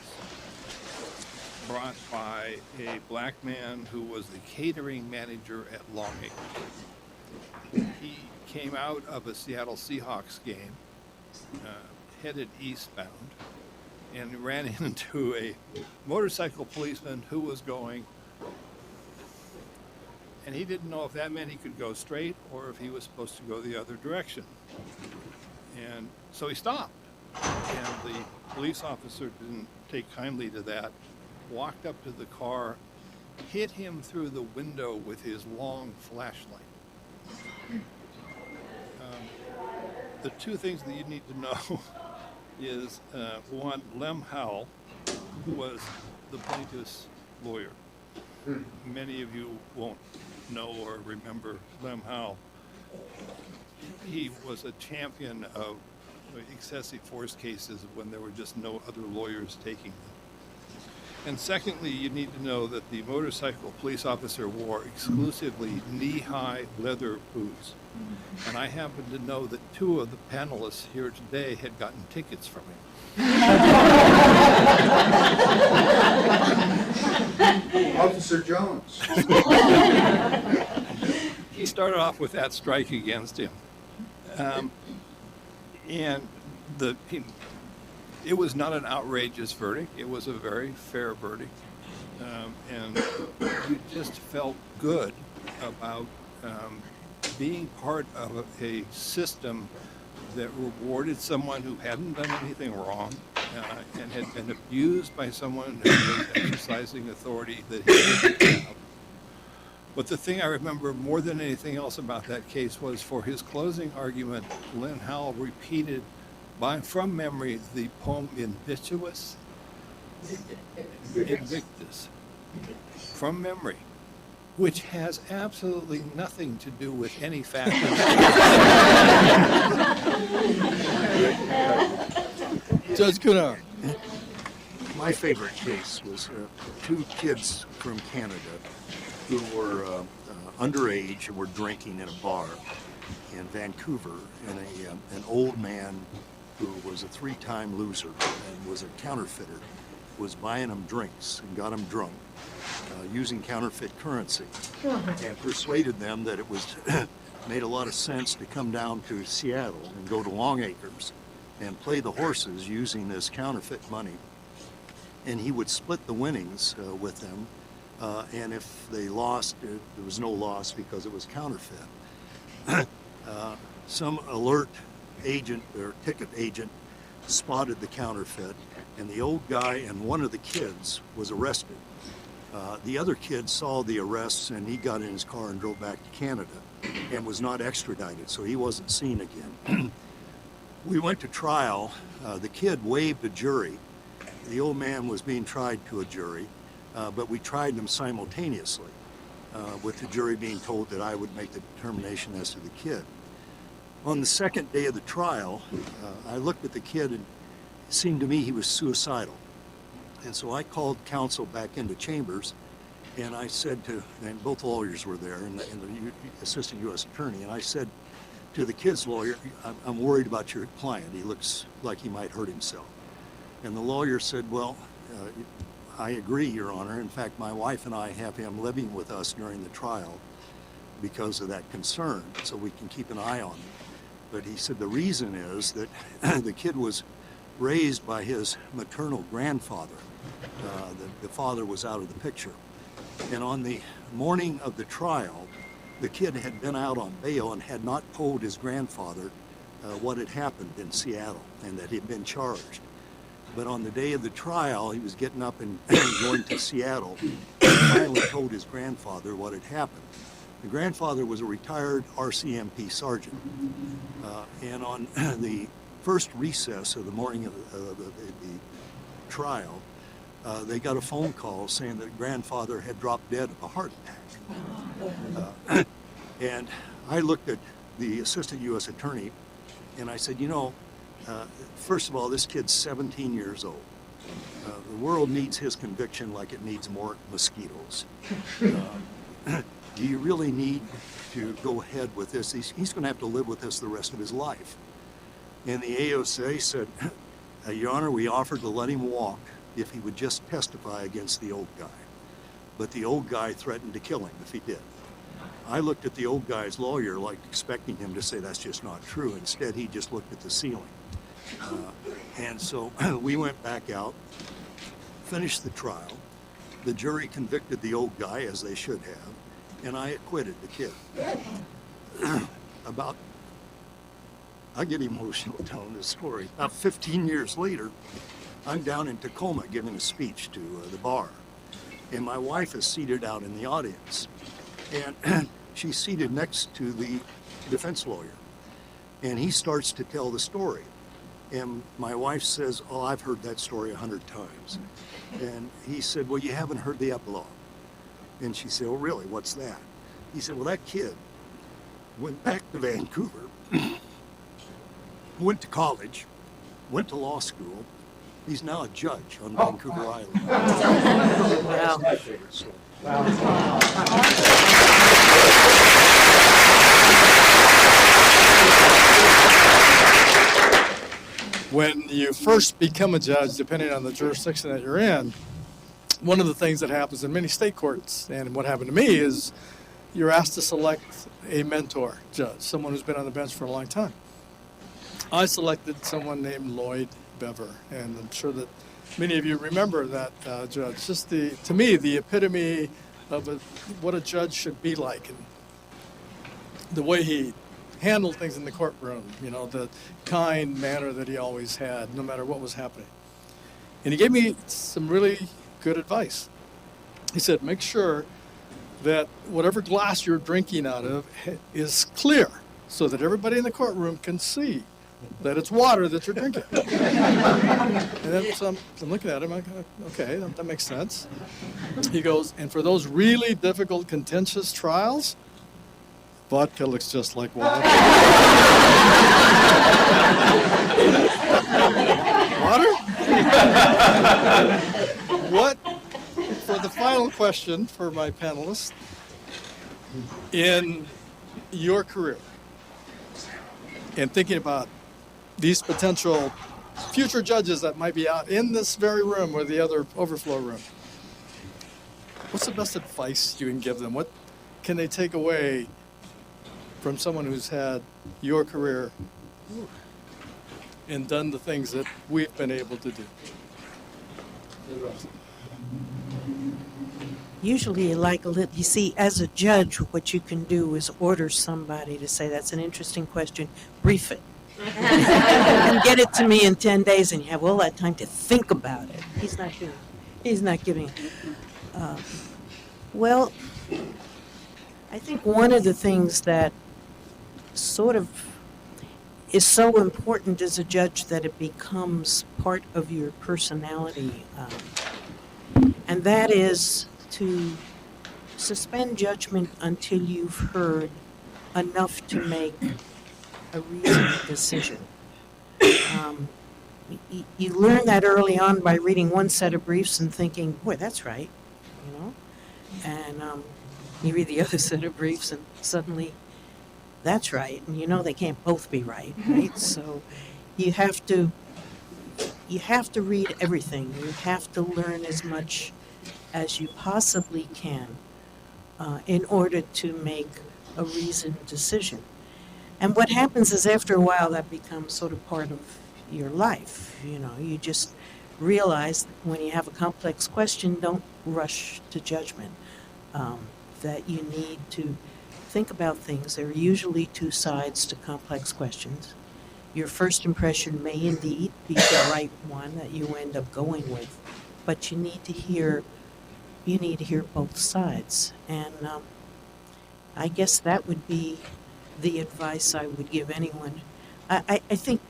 brought by a black man who was the catering manager at Longacre. He came out of a Seattle Seahawks game, headed eastbound, and ran into a motorcycle policeman who was going, and he didn't know if that meant he could go straight or if he was supposed to go the other direction. And so he stopped, and the police officer didn't take kindly to that, walked up to the car, hit him through the window with his long flashlight. The two things that you need to know is, one, Lem Howell was the plaintiff's lawyer. Many of you won't know or remember Lem Howell. He was a champion of excessive force cases when there were just no other lawyers taking them. And secondly, you need to know that the motorcycle police officer wore exclusively knee-high leather boots. And I happen to know that two of the panelists here today had gotten tickets from him. Officer Jones. He started off with that strike against him. And it was not an outrageous verdict. It was a very fair verdict. And you just felt good about being part of a system that rewarded someone who hadn't done anything wrong and had been abused by someone who was exercising authority that he didn't have. But the thing I remember more than anything else about that case was for his closing argument, Lem Howell repeated from memory the poem Invictus, from memory, which has absolutely nothing to do with any fact. Judge Kunar. My favorite case was two kids from Canada who were underage and were drinking in a bar in Vancouver, and an old man who was a three-time loser and was a counterfeiter was buying them drinks and got them drunk using counterfeit currency and persuaded them that it was made a lot of sense to come down to Seattle and go to Longacres and play the horses using this counterfeit money. And he would split the winnings with them, and if they lost, there was no loss because it was counterfeit. Some alert agent or ticket agent spotted the counterfeit, and the old guy and one of the kids was arrested. The other kid saw the arrests, and he got in his car and drove back to Canada and was not extradited, so he wasn't seen again. We went to trial. The kid waived a jury. The old man was being tried to a jury, but we tried them simultaneously, with the jury being told that I would make the determination as to the kid. On the second day of the trial, I looked at the kid, and it seemed to me he was suicidal. And so I called counsel back into chambers, and I said and both lawyers were there, and the assistant U.S. attorney, and I said to the kid's lawyer, I'm worried about your client. He looks like he might hurt himself. And the lawyer said, well, I agree, Your Honor. In fact, my wife and I have him living with us during the trial because of that concern, so we can keep an eye on him. But he said the reason is that the kid was raised by his maternal grandfather. The father was out of the picture. And on the morning of the trial, the kid had been out on bail and had not told his grandfather what had happened in Seattle and that he'd been charged. But on the day of the trial, he was getting up and going to Seattle and finally told his grandfather what had happened. The grandfather was a retired RCMP sergeant. And on the first recess of the morning of the trial, they got a phone call saying that grandfather had dropped dead of a heart attack. And I looked at the assistant U.S. attorney and I said, you know, first of all, this kid's 17 years old. The world needs his conviction like it needs more mosquitoes. Do you really need to go ahead with this? He's going to have to live with this the rest of his life. And the AOSA said, Your Honor, we offered to let him walk if he would just testify against the old guy. But the old guy threatened to kill him if he did. I looked at the old guy's lawyer like expecting him to say that's just not true. Instead, he just looked at the ceiling. And so we went back out, finished the trial. The jury convicted the old guy, as they should have, and I acquitted the kid. I get emotional telling this story. About 15 years later, I'm down in Tacoma giving a speech to the bar. And my wife is seated out in the audience. And she's seated next to the defense lawyer. And he starts to tell the story. And my wife says, oh, I've heard that story 100 times. And he said, well, you haven't heard the epilogue. And she said, oh, really? What's that? He said, well, that kid went back to Vancouver, went to college, went to law school. He's now a judge on Vancouver Island. Wow. That's my favorite story. When you first become a judge, depending on the jurisdiction that you're in, one of the things that happens in many state courts, and what happened to me, is you're asked to select a mentor judge, someone who's been on the bench for a long time. I selected someone named Lloyd Bever, and I'm sure that many of you remember that judge. Just to me, the epitome of what a judge should be like, and the way he handled things in the courtroom, you know, the kind manner that he always had, no matter what was happening. And he gave me some really good advice. He said, make sure that whatever glass you're drinking out of is clear so that everybody in the courtroom can see that it's water that you're drinking. And then so I'm looking at him, I'm like, okay, that makes sense. He goes, and for those really difficult, contentious trials, vodka looks just like water. Water? What, for the final question for my panelists, in your career, and thinking about these potential future judges that might be out in this very room or the other overflow room, what's the best advice you can give them? What can they take away from someone who's had your career and done the things that we've been able to do? Usually, you see, as a judge, what you can do is order somebody to say, that's an interesting question, brief it. And get it to me in 10 days, and you have all that time to think about it. He's not giving it. Well, I think one of the things that sort of is so important as a judge that it becomes part of your personality, and that is to suspend judgment until you've heard enough to make a reasoned decision. You learn that early on by reading one set of briefs and thinking, boy, that's right, you know? And you read the other set of briefs and suddenly, that's right, and you know they can't both be right? So you have to read everything. You have to learn as much as you possibly can in order to make a reasoned decision. And what happens is after a while that becomes sort of part of your life. You know, you just realize that when you have a complex question, don't rush to judgment. That you need to think about things, there are usually two sides to complex questions. Your first impression may indeed be the right one that you end up going with, but you need to hear both sides. And I guess that would be the advice I would give anyone. I think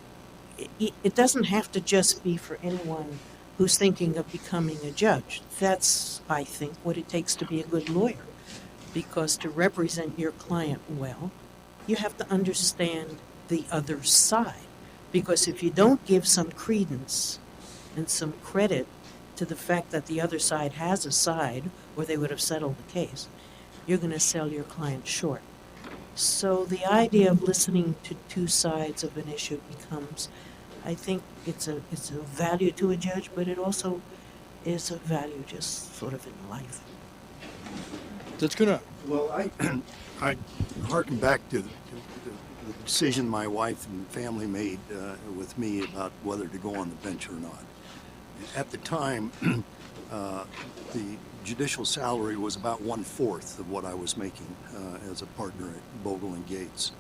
it doesn't have to just be for anyone who's thinking of becoming a judge. That's, I think, what it takes to be a good lawyer. Because to represent your client well, you have to understand the other side. Because if you don't give some credence and some credit to the fact that the other side has a side, or they would have settled the case, you're going to sell your client short. So the idea of listening to two sides of an issue becomes, I think it's a value to a judge, but it also is a value just sort of in life. That's gonna. Well, I harken back to the decision my wife and family made with me about whether to go on the bench or not. At the time, the judicial salary was about 1/4 of what I was making as a partner at Bogle and Gates.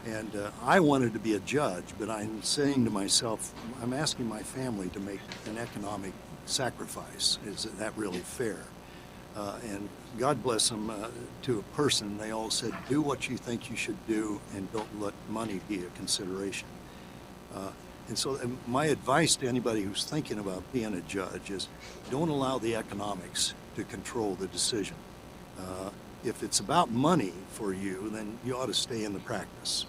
And I wanted to be a judge, but I'm saying to myself, I'm asking my family to make an economic sacrifice. Is that really fair? And God bless them, to a person, they all said, do what you think you should do and don't let money be a consideration. And so my advice to anybody who's thinking about being a judge is don't allow the economics to control the decision. If it's about money for you, then you ought to stay in the practice,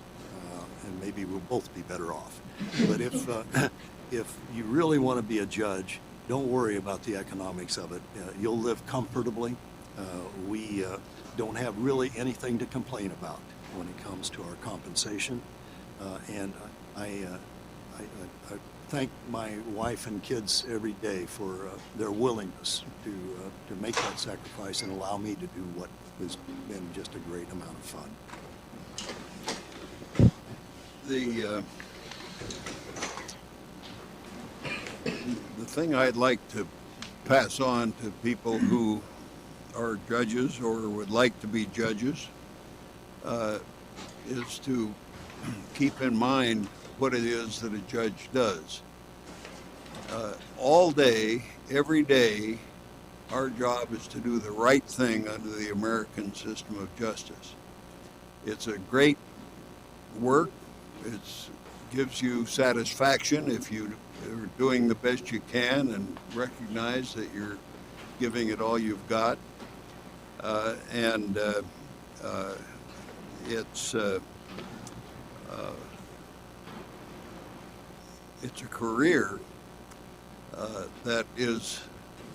and maybe we'll both be better off. But if you really want to be a judge, don't worry about the economics of it. You'll live comfortably. We don't have really anything to complain about when it comes to our compensation. And I thank my wife and kids every day for their willingness to make that sacrifice and allow me to do what has been just a great amount of fun. The thing I'd like to pass on to people who are judges or would like to be judges is to keep in mind what it is that a judge does. All day, every day, our job is to do the right thing under the American system of justice. It's a great work. It gives you satisfaction if you are doing the best you can and recognize that you're giving it all you've got. It's a career that is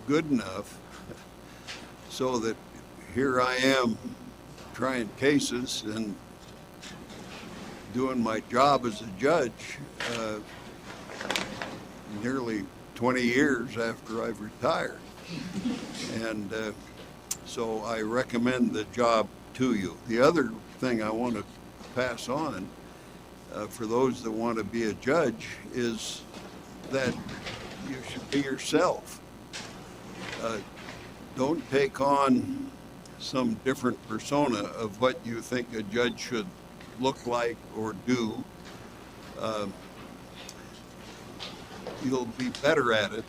good enough so that here I am trying cases and doing my job as a judge nearly 20 years after I've retired. And so I recommend the job to you. The other thing I want to pass on for those that want to be a judge is that you should be yourself. Don't take on some different persona of what you think a judge should look like or do. You'll be better at it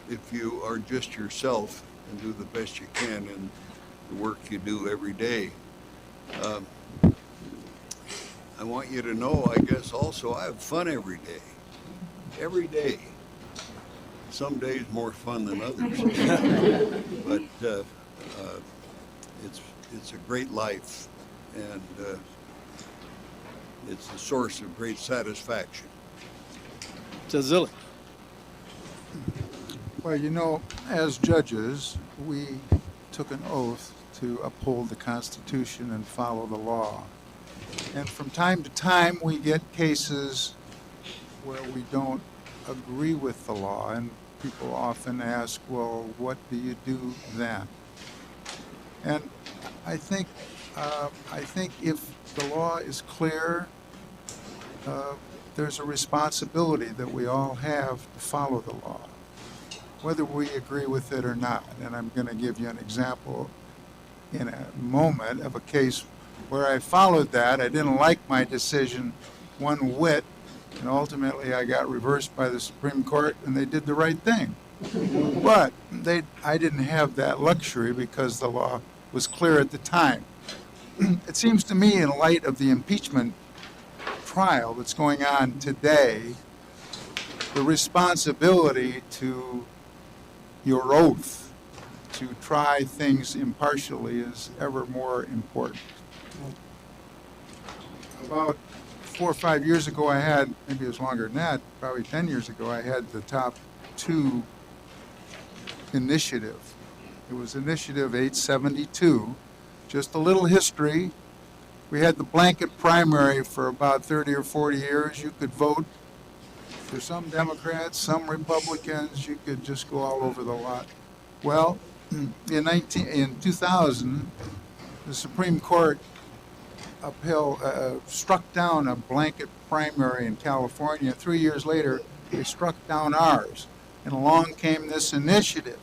if you are just yourself and do the best you can in the work you do every day. I want you to know, I guess also, I have fun every day. Every day. Some days more fun than others. But it's a great life, and it's the source of great satisfaction. Judge Zilli. Well, you know, as judges, we took an oath to uphold the Constitution and follow the law. And from time to time, we get cases where we don't agree with the law, and people often ask, well, what do you do then? And I think if the law is clear, there's a responsibility that we all have to follow the law, whether we agree with it or not. And I'm going to give you an example in a moment of a case where I followed that. I didn't like my decision one whit, and ultimately I got reversed by the Supreme Court, and they did the right thing. But I didn't have that luxury because the law was clear at the time. It seems to me, in light of the impeachment trial that's going on today, the responsibility to your oath to try things impartially is ever more important. About 4 or 5 years ago, I had, maybe it was longer than that, probably 10 years ago, I had the Top 2 initiative. It was Initiative 872. Just a little history. We had the blanket primary for about 30 or 40 years. You could vote for some Democrats, some Republicans. You could just go all over the lot. Well, in 2000, the Supreme Court struck down a blanket primary in California. 3 years later, they struck down ours. And along came this initiative.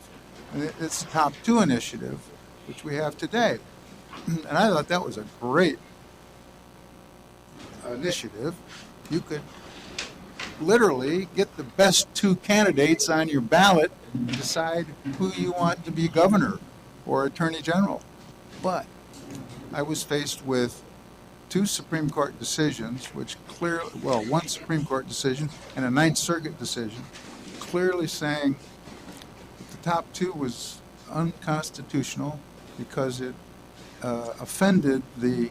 And it's the Top 2 initiative, which we have today. And I thought that was a great initiative. You could literally get the best 2 candidates on your ballot and decide who you want to be governor or attorney general. But I was faced with 2 Supreme Court decisions, which clearly, well, 1 Supreme Court decision and a Ninth Circuit decision, clearly saying that the Top 2 was unconstitutional because it offended the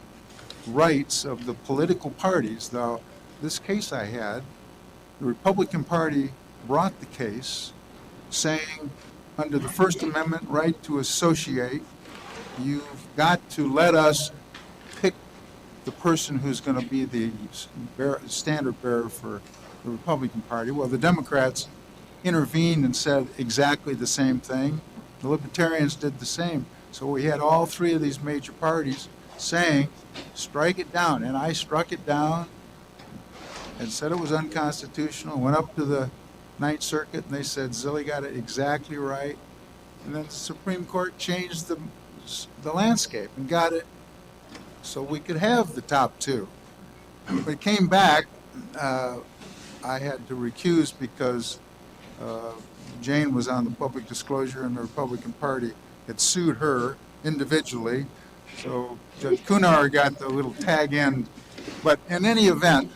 rights of the political parties. Now, this case I had, the Republican Party brought the case saying under the First Amendment right to associate, you've got to let us pick the person who's going to be the standard bearer for the Republican Party. Well, the Democrats intervened and said exactly the same thing. The Libertarians did the same. So we had all 3 of these major parties saying, strike it down. And I struck it down and said it was unconstitutional. Went up to the Ninth Circuit and they said, Zilli got it exactly right. And then the Supreme Court changed the landscape and got it so we could have the Top 2. But it came back, I had to recuse because Jane was on the public disclosure and the Republican Party had sued her individually. So Judge Kunar got the little tag end. But in any event,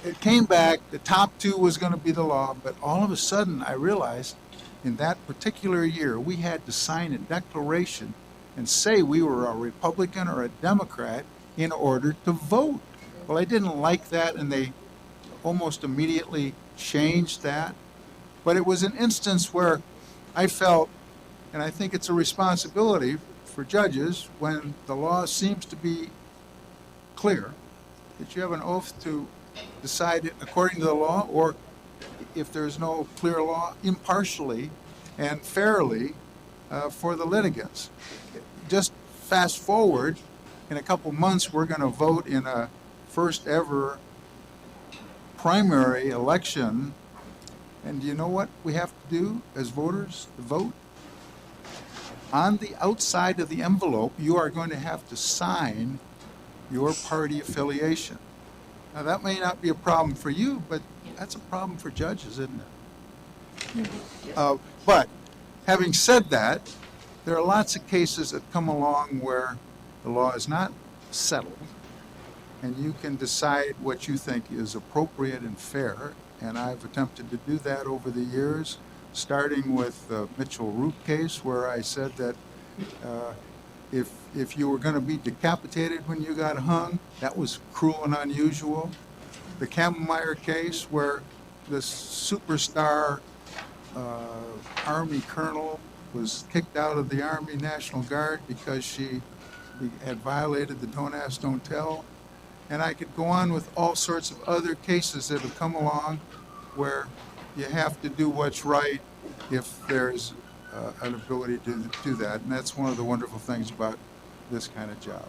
it came back, the Top 2 was going to be the law, but all of a sudden I realized in that particular year we had to sign a declaration and say we were a Republican or a Democrat in order to vote. Well, I didn't like that, and they almost immediately changed that. But it was an instance where I felt, and I think it's a responsibility for judges when the law seems to be clear, that you have an oath to decide it according to the law, or if there's no clear law, impartially and fairly for the litigants. Just fast forward, in a couple months, we're going to vote in a first ever primary election. And you know what we have to do as voters to vote? On the outside of the envelope, you are going to have to sign your party affiliation. Now, that may not be a problem for you, but that's a problem for judges, isn't it? But having said that, there are lots of cases that come along where the law is not settled, and you can decide what you think is appropriate and fair. And I've attempted to do that over the years, starting with the Mitchell-Root case, where I said that if you were going to be decapitated when you got hung, that was cruel and unusual. The Kamelmeyer case, where the superstar Army colonel was kicked out of the Army National Guard because she had violated the Don't Ask, Don't Tell. And I could go on with all sorts of other cases that have come along where you have to do what's right if there's an ability to do that. And that's one of the wonderful things about this kind of job.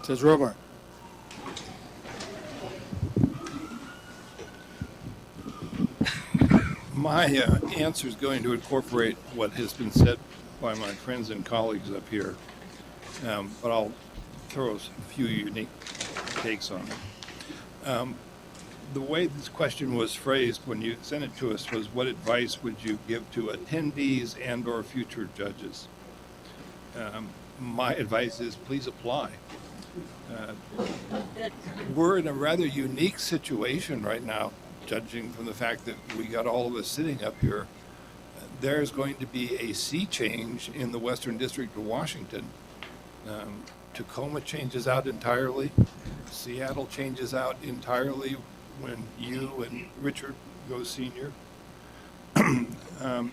Judge Robart. My answer is going to incorporate what has been said by my friends and colleagues up here. but I'll throw a few unique takes on it. The way this question was phrased when you sent it to us was, what advice would you give to attendees and/or future judges? My advice is, please apply. We're in a rather unique situation right now, judging from the fact that we got all of us sitting up here. There's going to be a sea change in the Western District of Washington. Tacoma changes out entirely. Seattle changes out entirely when you and Richard go senior. I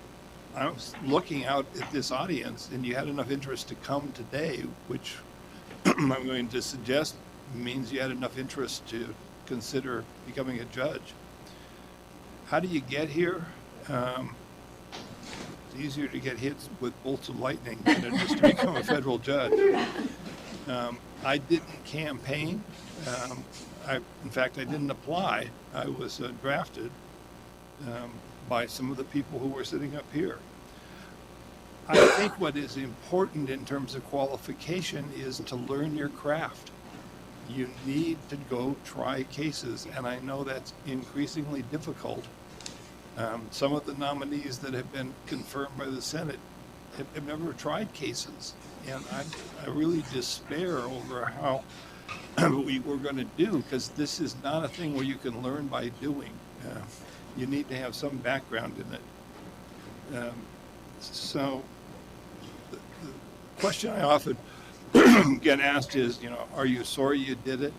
was looking out at this audience, and you had enough interest to come today, which I'm going to suggest means you had enough interest to consider becoming a judge. How do you get here? It's easier to get hit with bolts of lightning than it is to become a federal judge. I didn't campaign. In fact, I didn't apply. I was drafted by some of the people who were sitting up here. I think what is important in terms of qualification is to learn your craft. You need to go try cases, and I know that's increasingly difficult. Some of the nominees that have been confirmed by the Senate have never tried cases, and I really despair over how we're going to do, because this is not a thing where you can learn by doing. You need to have some background in it. So the question I often get asked is, are you sorry you did it?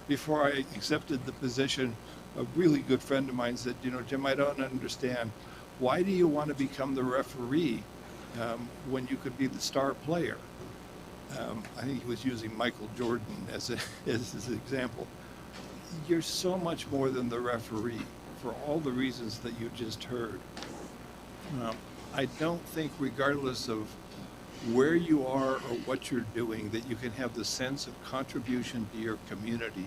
Before I accepted the position, a really good friend of mine said, Jim, I don't understand. Why do you want to become the referee when you could be the star player? I think he was using Michael Jordan as his example. You're so much more than the referee for all the reasons that you just heard. I don't think, regardless of where you are or what you're doing, that you can have the sense of contribution to your community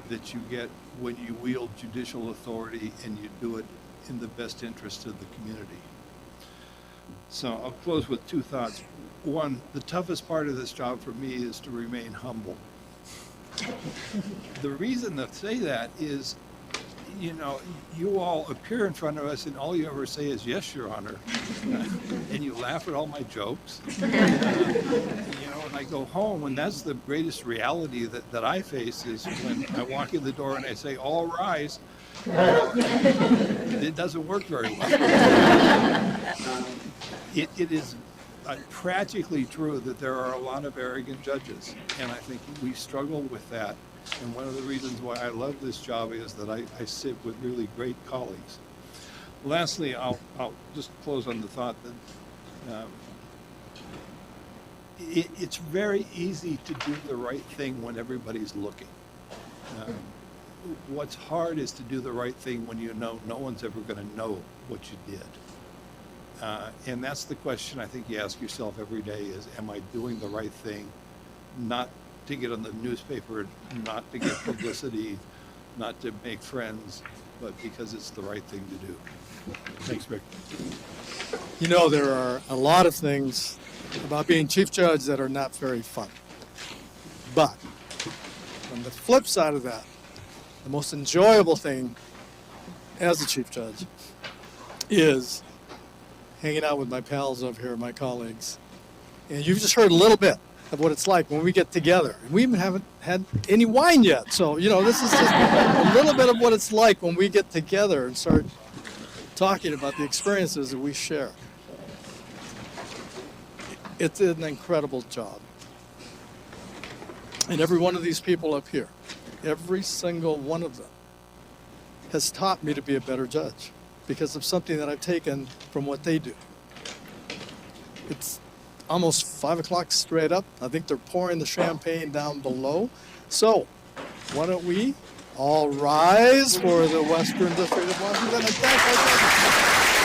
that you get when you wield judicial authority and you do it in the best interest of the community. So I'll close with two thoughts. One, the toughest part of this job for me is to remain humble. The reason to say that is, you all appear in front of us and all you ever say is, yes, Your Honor. And you laugh at all my jokes. And I go home, and that's the greatest reality that I face, is when I walk in the door and I say, all rise. It doesn't work very well. It is tragically true that there are a lot of arrogant judges, and I think we struggle with that. And one of the reasons why I love this job is that I sit with really great colleagues. Lastly, I'll just close on the thought that it's very easy to do the right thing when everybody's looking. What's hard is to do the right thing when you know no one's ever going to know what you did. And that's the question I think you ask yourself every day is, am I doing the right thing? Not to get on the newspaper, not to get publicity, not to make friends, but because it's the right thing to do. Thanks, Rick. There are a lot of things about being chief judge that are not very fun. But on the flip side of that, the most enjoyable thing as a chief judge is hanging out with my pals up here, my colleagues. And you've just heard a little bit of what it's like when we get together. And we even haven't had any wine yet. So, this is just a little bit of what it's like when we get together and start talking about the experiences that we share. It's an incredible job. And every one of these people up here, every single one of them, has taught me to be a better judge because of something that I've taken from what they do. It's almost 5 o'clock straight up. I think they're pouring the champagne down below. So, why don't we all rise for the Western District of Washington and thank our judges.